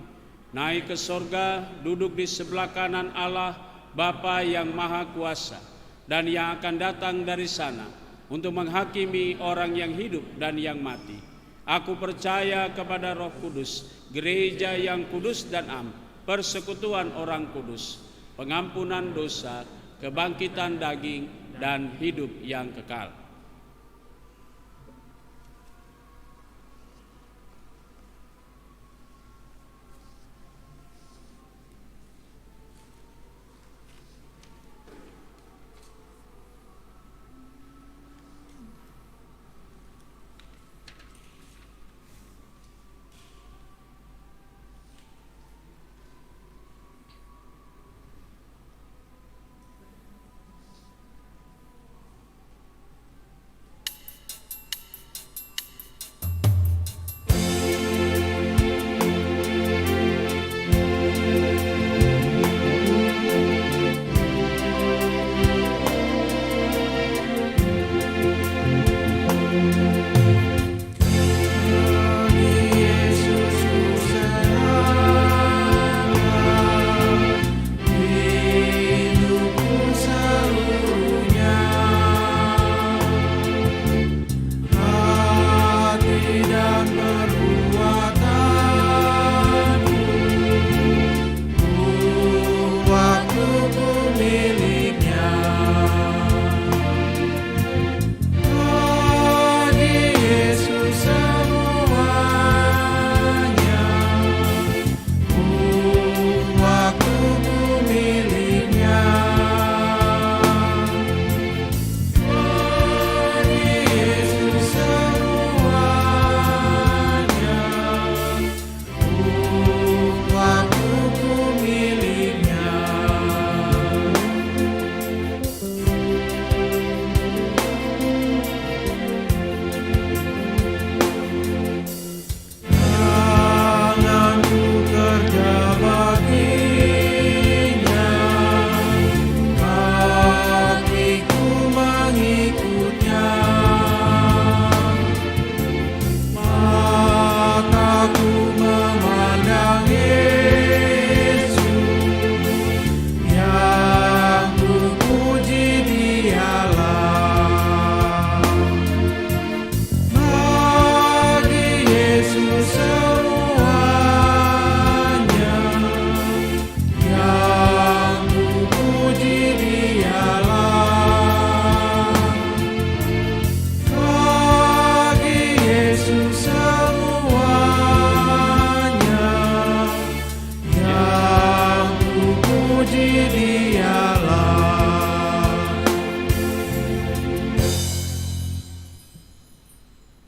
naik ke sorga, duduk di sebelah kanan Allah Bapa yang Maha Kuasa, dan yang akan datang dari sana untuk menghakimi orang yang hidup dan yang mati. Aku percaya kepada Roh Kudus, gereja yang kudus dan am, persekutuan orang kudus, pengampunan dosa, kebangkitan daging, dan hidup yang kekal.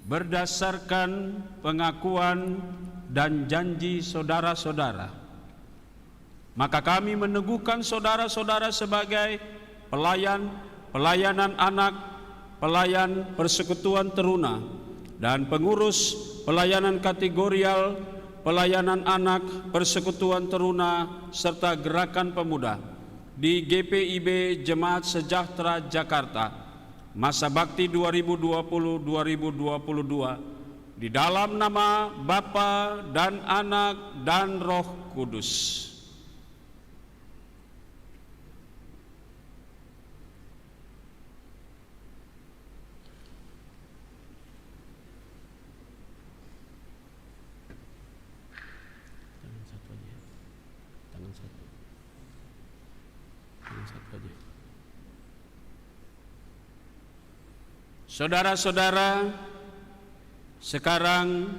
Berdasarkan pengakuan dan janji saudara-saudara, maka kami meneguhkan saudara-saudara sebagai pelayanan anak, pelayan persekutuan teruna, dan pengurus pelayanan kategorial, pelayanan anak, persekutuan teruna, serta gerakan pemuda di GPIB Jemaat Sejahtera Jakarta masa bakti 2020-2022 di dalam nama Bapa dan Anak dan Roh Kudus. Saudara-saudara, sekarang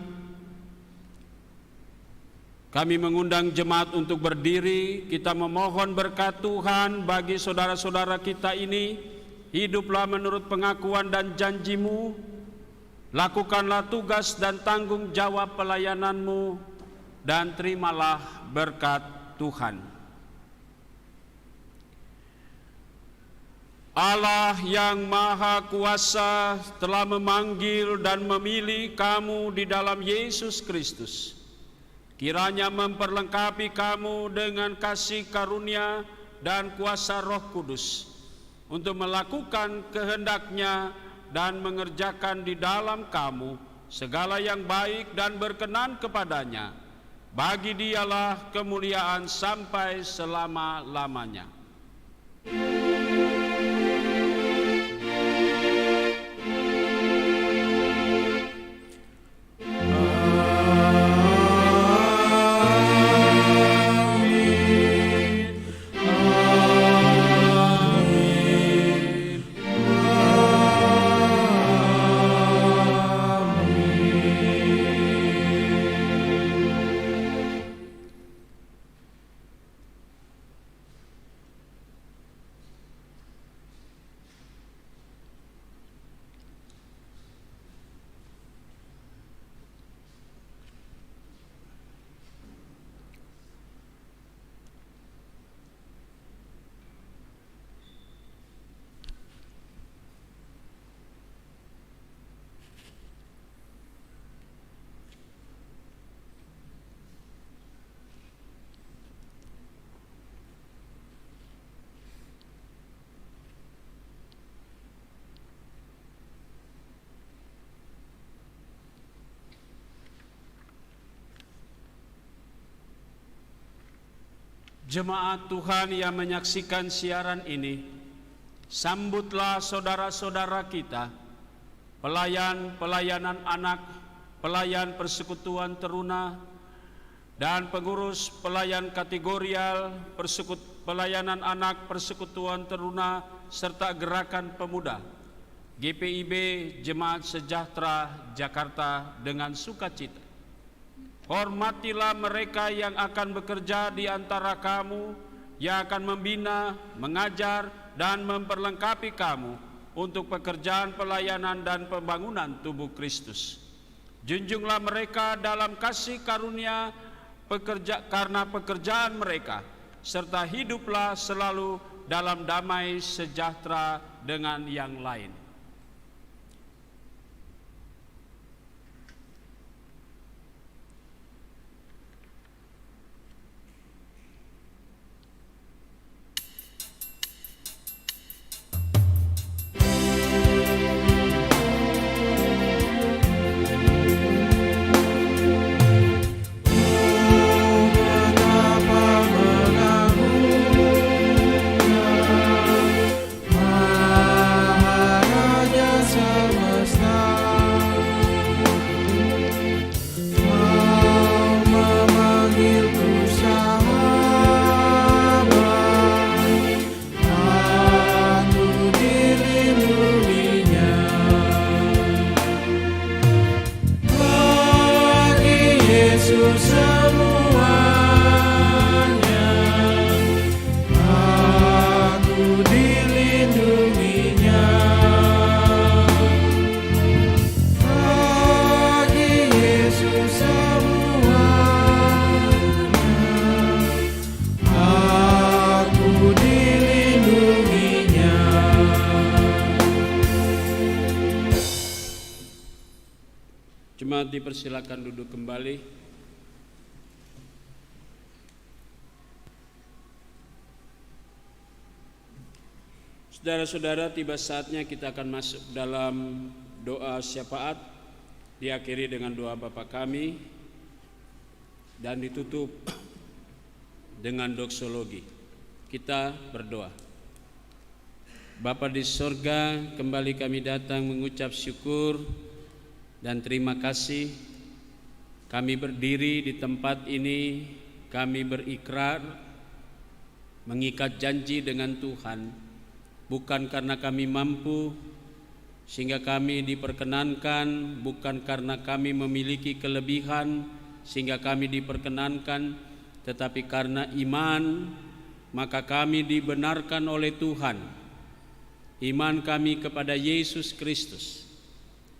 kami mengundang jemaat untuk berdiri. Kita memohon berkat Tuhan bagi saudara-saudara kita ini. Hiduplah menurut pengakuan dan janji-Mu. Lakukanlah tugas dan tanggung jawab pelayanan-Mu, dan terimalah berkat Tuhan. Allah yang Maha Kuasa telah memanggil dan memilih kamu di dalam Yesus Kristus. kiranya memperlengkapi kamu dengan kasih karunia dan kuasa Roh Kudus untuk melakukan kehendak-Nya dan mengerjakan di dalam kamu segala yang baik dan berkenan kepadanya. Bagi Dialah kemuliaan sampai selama-lamanya. Jemaat Tuhan yang menyaksikan siaran ini, sambutlah saudara-saudara kita, pelayanan anak, pelayan persekutuan teruna, dan pengurus pelayan kategorial, pelayanan anak, persekutuan teruna, serta gerakan pemuda, GPIB Jemaat Sejahtera Jakarta dengan sukacita. Hormatilah mereka yang akan bekerja di antara kamu, yang akan membina, mengajar, dan memperlengkapi kamu untuk pekerjaan pelayanan dan pembangunan tubuh Kristus. Junjunglah mereka dalam kasih karunia karena pekerjaan mereka, serta hiduplah selalu dalam damai sejahtera dengan yang lain. Jemaat dipersilakan duduk kembali. Saudara-saudara, tiba saatnya kita akan masuk dalam doa syafaat, diakhiri dengan doa Bapa kami dan ditutup dengan doksologi. Kita berdoa. Bapa di sorga, kembali kami datang mengucap syukur dan terima kasih. Kami berdiri di tempat ini, kami berikrar, mengikat janji dengan Tuhan, bukan karena kami mampu sehingga kami diperkenankan, bukan karena kami memiliki kelebihan sehingga kami diperkenankan, tetapi karena iman, maka kami dibenarkan oleh Tuhan. Iman kami kepada Yesus Kristus,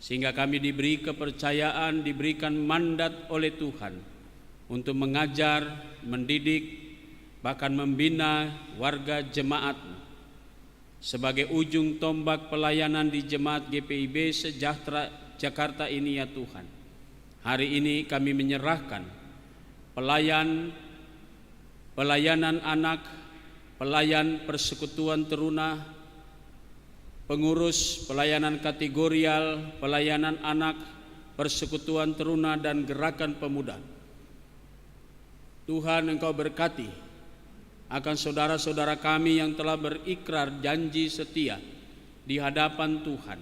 sehingga kami diberi kepercayaan, diberikan mandat oleh Tuhan untuk mengajar, mendidik, bahkan membina warga jemaat sebagai ujung tombak pelayanan di Jemaat GPIB Sejahtera Jakarta ini ya Tuhan. Hari ini kami menyerahkan pelayanan anak, pelayan persekutuan teruna, pengurus pelayanan kategorial, pelayanan anak, persekutuan teruna, dan gerakan pemuda. Tuhan, Engkau berkati akan saudara-saudara kami yang telah berikrar janji setia di hadapan Tuhan,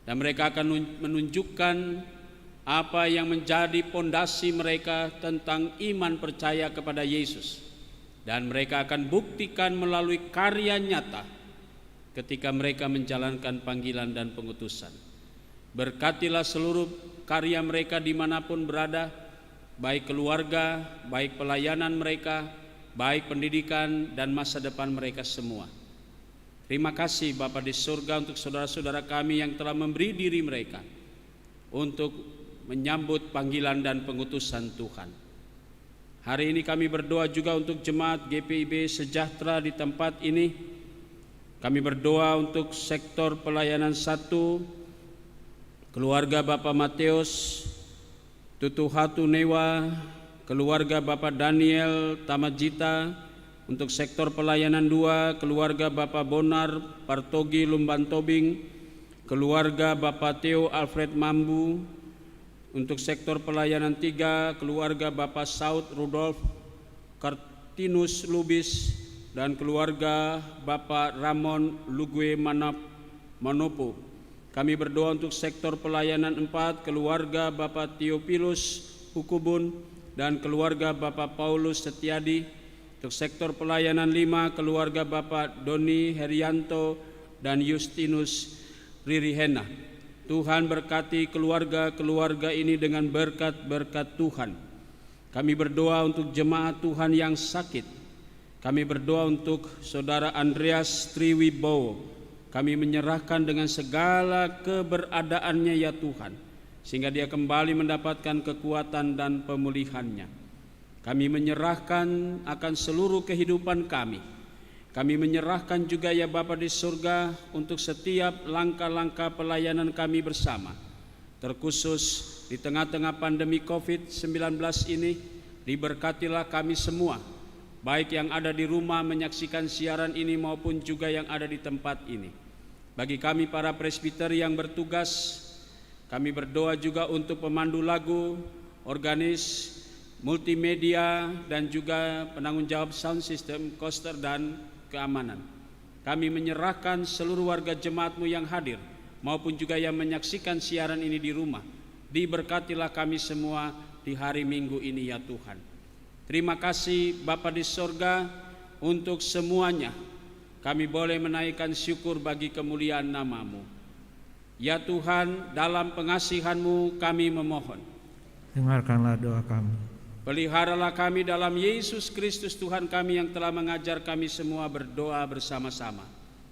dan mereka akan menunjukkan apa yang menjadi pondasi mereka tentang iman percaya kepada Yesus, dan mereka akan buktikan melalui karya nyata ketika mereka menjalankan panggilan dan pengutusan. Berkatilah seluruh karya mereka dimanapun berada, baik keluarga, baik pelayanan mereka, baik pendidikan dan masa depan mereka semua. Terima kasih Bapa di surga untuk saudara-saudara kami yang telah memberi diri mereka untuk menyambut panggilan dan pengutusan Tuhan. Hari ini kami berdoa juga untuk jemaat GPIB sejahtera di tempat ini. Kami berdoa untuk sektor pelayanan 1, keluarga Bapak Mateus, Tutu Hatu Newa, keluarga Bapak Daniel Tamajita. Untuk sektor pelayanan 2, keluarga Bapak Bonar Partogi Lumban Tobing, keluarga Bapak Theo Alfred Mambu. Untuk sektor pelayanan 3, keluarga Bapak Saud Rudolf Kartinus Lubis dan keluarga Bapak Ramon Lugue Manopo. Kami berdoa untuk sektor pelayanan 4, keluarga Bapak Theophilus Hukubun dan keluarga Bapak Paulus Setiadi. Untuk sektor pelayanan 5, keluarga Bapak Doni Herianto dan Justinus Ririhena. Tuhan berkati keluarga-keluarga ini dengan berkat-berkat Tuhan. Kami berdoa untuk jemaat Tuhan yang sakit. Kami berdoa untuk saudara Andreas Triwibowo. Kami menyerahkan dengan segala keberadaannya ya Tuhan, sehingga dia kembali mendapatkan kekuatan dan pemulihannya. Kami menyerahkan akan seluruh kehidupan kami. Kami menyerahkan juga ya Bapa di surga untuk setiap langkah-langkah pelayanan kami bersama. Terkhusus di tengah-tengah pandemi COVID-19 ini, diberkatilah kami semua, baik yang ada di rumah menyaksikan siaran ini maupun juga yang ada di tempat ini. Bagi kami para presbiter yang bertugas, kami berdoa juga untuk pemandu lagu, organis, multimedia, dan juga penanggung jawab sound system, koster, dan keamanan. Kami menyerahkan seluruh warga jemaat-Mu yang hadir maupun juga yang menyaksikan siaran ini di rumah. Diberkatilah kami semua di hari Minggu ini ya Tuhan. Terima kasih Bapa di sorga untuk semuanya. Kami boleh menaikkan syukur bagi kemuliaan nama-Mu. Ya Tuhan, dalam pengasihan-Mu kami memohon, Dengarkanlah doa kami. peliharalah kami dalam Yesus Kristus Tuhan kami yang telah mengajar kami semua berdoa bersama-sama.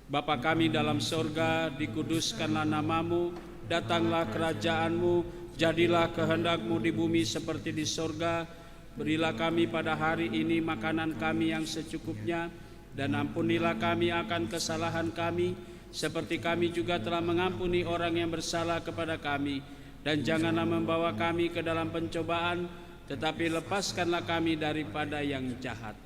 Bapa kami dalam sorga, dikuduskanlah nama-Mu, datanglah kerajaan-Mu, jadilah kehendak-Mu di bumi seperti di sorga. Berilah kami pada hari ini makanan kami yang secukupnya, dan ampunilah kami akan kesalahan kami, seperti kami juga telah mengampuni orang yang bersalah kepada kami. Dan janganlah membawa kami ke dalam pencobaan, tetapi lepaskanlah kami daripada yang jahat.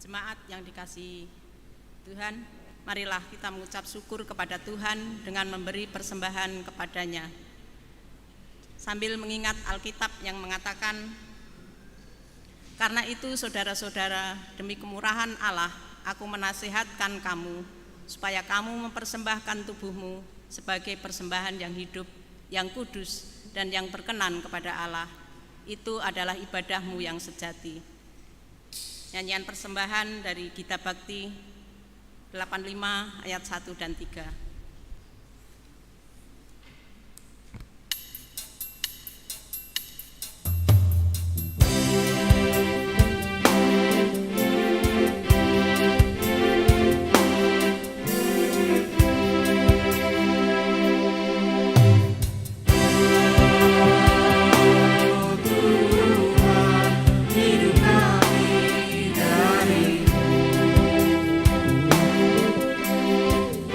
Jemaat yang dikasihi Tuhan, Marilah kita mengucap syukur kepada Tuhan dengan memberi persembahan kepadanya. Sambil mengingat Alkitab yang mengatakan, "Karena itu saudara-saudara, demi kemurahan Allah, aku menasihatkan kamu, supaya kamu mempersembahkan tubuhmu sebagai persembahan yang hidup, yang kudus, dan yang berkenan kepada Allah. Itu adalah ibadahmu yang sejati." Nyanyian persembahan dari Gita Bakti 85 ayat 1 dan 3.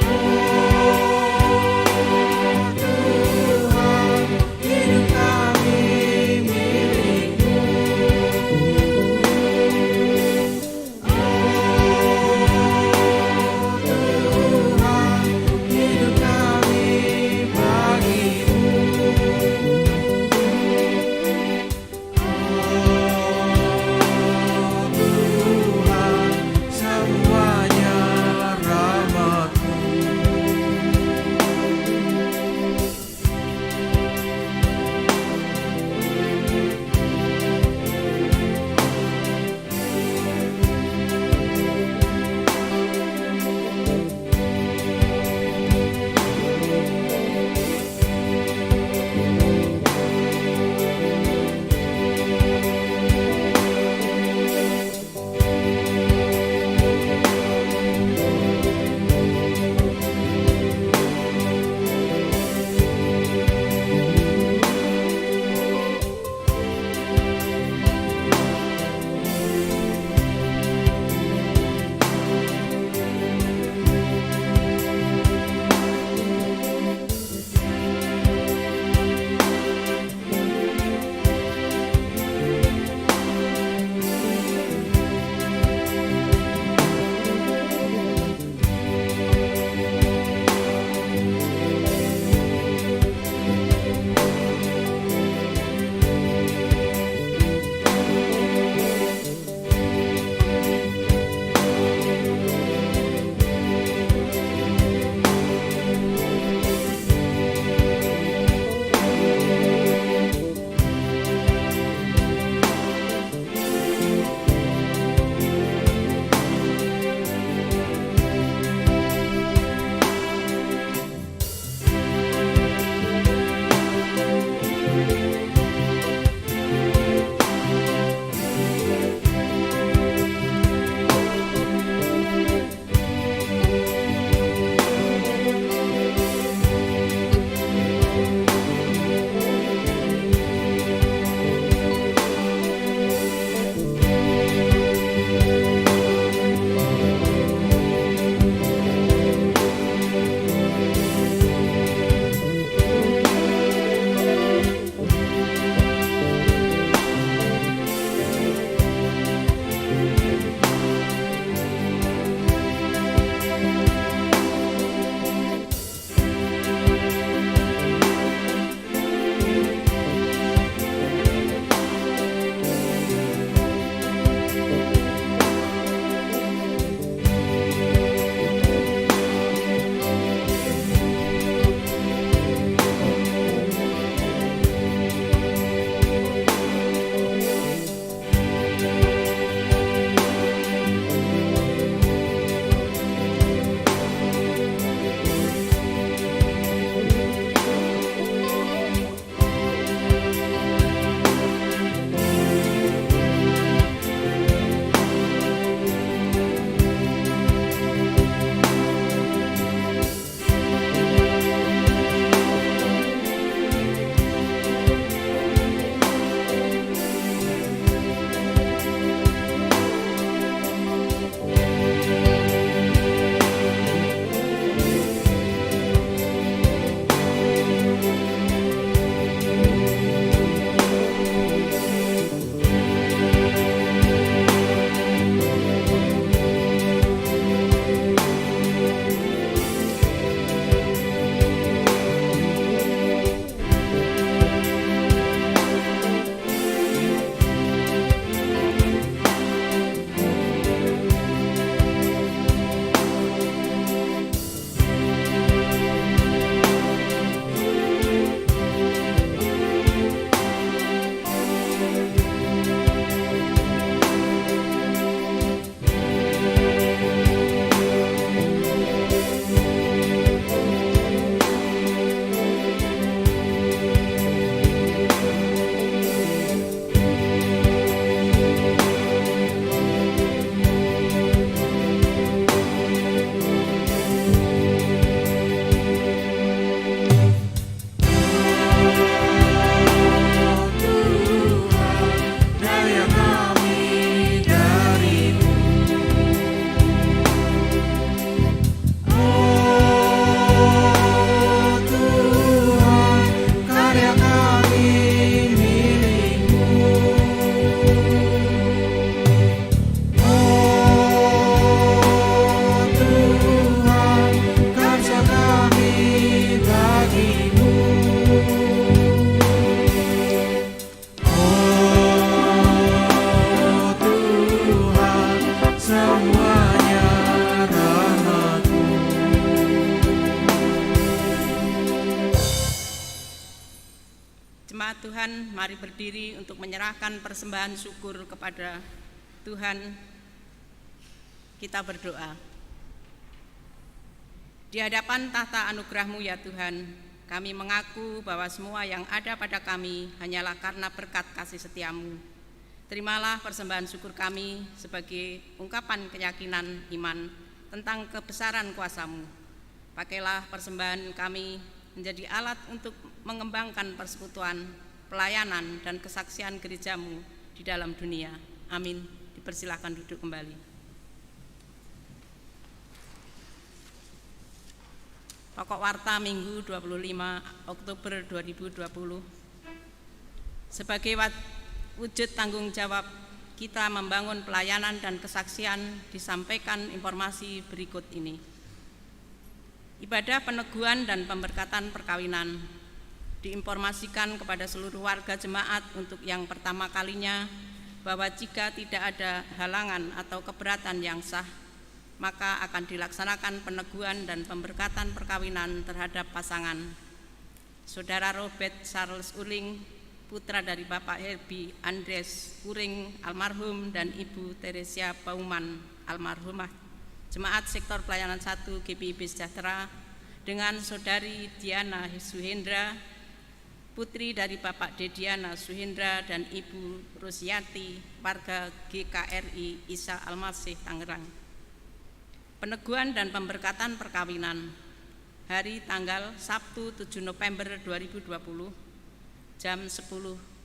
Oh Tuhan, mari berdiri untuk menyerahkan persembahan syukur kepada Tuhan. Kita berdoa. Di hadapan tahta anugerah-Mu ya Tuhan, kami mengaku bahwa semua yang ada pada kami hanyalah karena berkat kasih setia-Mu. Terimalah persembahan syukur kami sebagai ungkapan keyakinan iman tentang kebesaran kuasa-Mu. Pakailah persembahan kami menjadi alat untuk mengembangkan persekutuan, pelayanan, dan kesaksian gereja-Mu di dalam dunia. Amin. Dipersilakan duduk kembali. Pokok Warta Minggu 25 Oktober 2020. Sebagai wujud tanggung jawab kita membangun pelayanan dan kesaksian, disampaikan informasi berikut ini. Ibadah peneguhan dan pemberkatan perkawinan diinformasikan kepada seluruh warga jemaat untuk yang pertama kalinya bahwa jika tidak ada halangan atau keberatan yang sah, maka akan dilaksanakan peneguhan dan pemberkatan perkawinan terhadap pasangan Saudara Robert Charles Uling, putra dari Bapak Herbie Andres Uring almarhum, dan Ibu Teresia Bauman almarhumah, Jemaat Sektor Pelayanan 1 GPIB Sejahtera, dengan Saudari Diana Suhendra, putri dari Bapak Dediana Suhendra dan Ibu Rusiati, warga GKRI Isa Almasih Tangerang. Peneguhan dan pemberkatan perkawinan hari tanggal Sabtu 7 November 2020 jam 10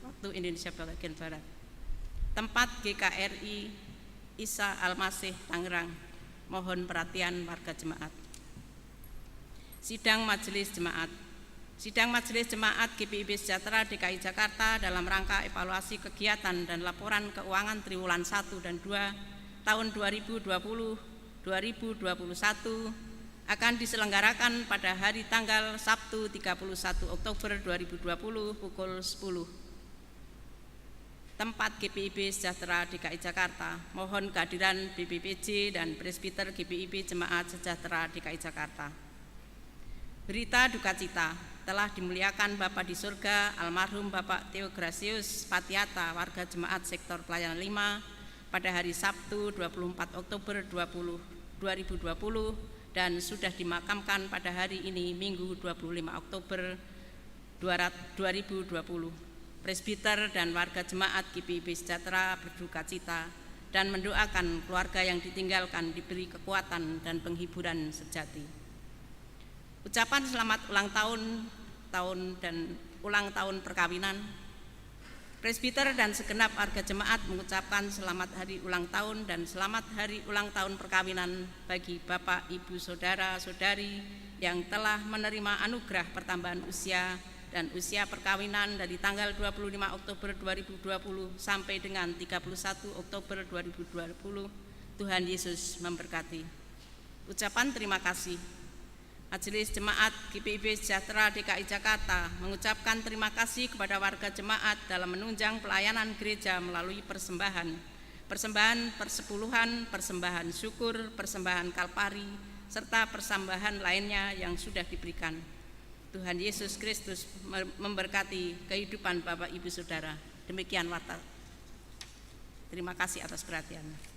waktu Indonesia bagian Barat. Tempat GKRI Isa Almasih Tangerang. Mohon perhatian warga jemaat. Sidang Majelis Jemaat. Sidang Majelis Jemaat GPIB Sejahtera DKI Jakarta dalam rangka evaluasi kegiatan dan laporan keuangan triwulan 1 dan 2 tahun 2020-2021 akan diselenggarakan pada hari tanggal Sabtu 31 Oktober 2020 pukul 10. Tempat GPIB Sejahtera DKI Jakarta. Mohon kehadiran BPPJ dan Presbiter GPIB Jemaat Sejahtera DKI Jakarta. Berita duka cita, telah dimuliakan Bapa di surga almarhum Bapak Theogratius Patiata, warga Jemaat Sektor Pelayanan 5 pada hari Sabtu 24 Oktober 2020 dan sudah dimakamkan pada hari ini Minggu 25 Oktober 2020. Presbiter dan warga jemaat GPIB Sejahtera berduka cita dan mendoakan keluarga yang ditinggalkan diberi kekuatan dan penghiburan sejati. Ucapan selamat ulang tahun perkawinan. Presbiter dan segenap warga jemaat mengucapkan selamat hari ulang tahun dan selamat hari ulang tahun perkawinan bagi Bapak, Ibu, Saudara, Saudari yang telah menerima anugerah pertambahan usia dan usia perkawinan dari tanggal 25 Oktober 2020 sampai dengan 31 Oktober 2020. Tuhan Yesus memberkati. Ucapan terima kasih. Majelis Jemaat GPIB Sejahtera DKI Jakarta mengucapkan terima kasih kepada warga jemaat dalam menunjang pelayanan gereja melalui persembahan persepuluhan, persembahan syukur, persembahan kalpari, serta persembahan lainnya yang sudah diberikan. Tuhan Yesus Kristus memberkati kehidupan Bapak Ibu Saudara. Demikian warta. Terima kasih atas perhatiannya.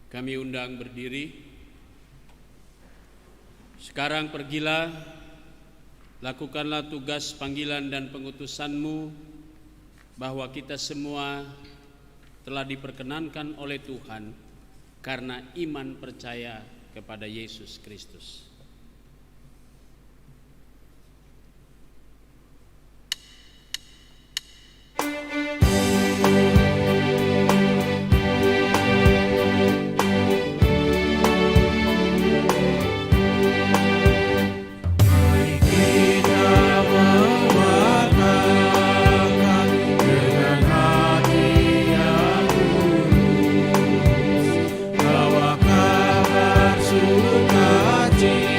Kami undang berdiri. Sekarang pergilah, lakukanlah tugas panggilan dan pengutusan-Mu, bahwa kita semua telah diperkenankan oleh Tuhan karena iman percaya kepada Yesus Kristus. Suka cita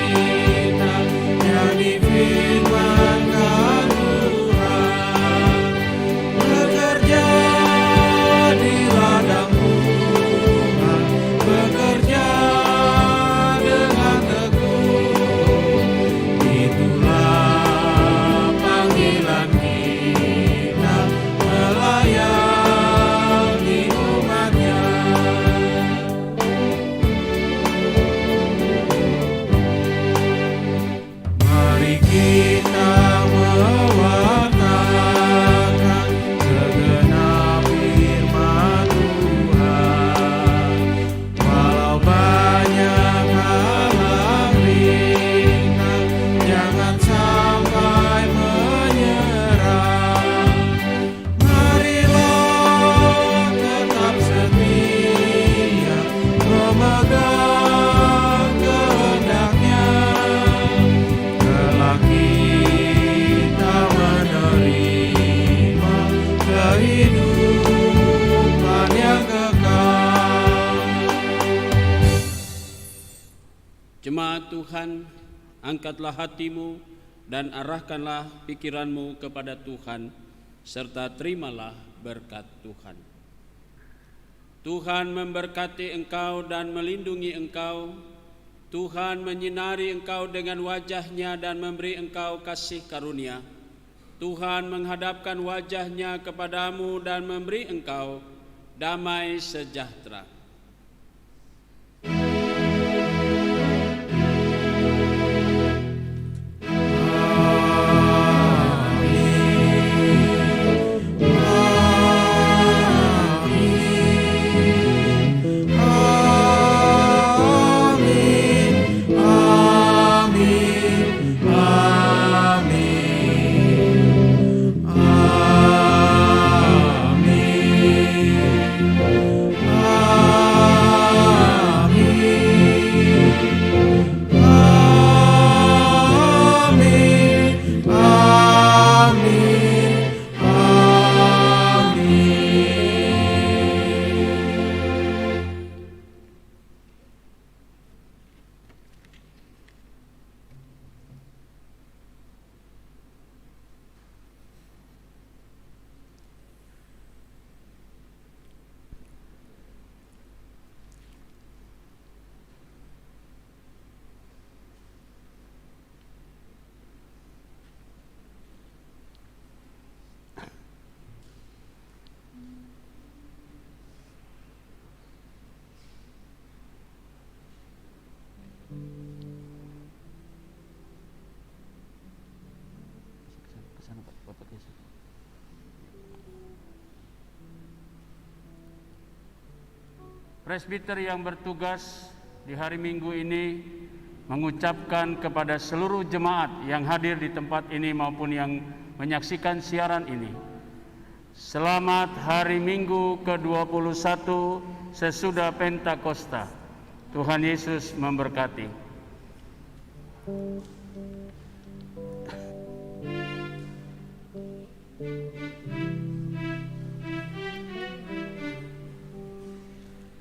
Tuhan, angkatlah hatimu dan arahkanlah pikiranmu kepada Tuhan, serta terimalah berkat Tuhan. Tuhan memberkati engkau dan melindungi engkau. Tuhan menyinari engkau dengan wajah-Nya dan memberi engkau kasih karunia. Tuhan menghadapkan wajah-Nya kepadamu dan memberi engkau damai sejahtera. Presbiter yang bertugas di hari Minggu ini mengucapkan kepada seluruh jemaat yang hadir di tempat ini maupun yang menyaksikan siaran ini, selamat hari Minggu ke-21 sesudah Pentakosta. Tuhan Yesus memberkati.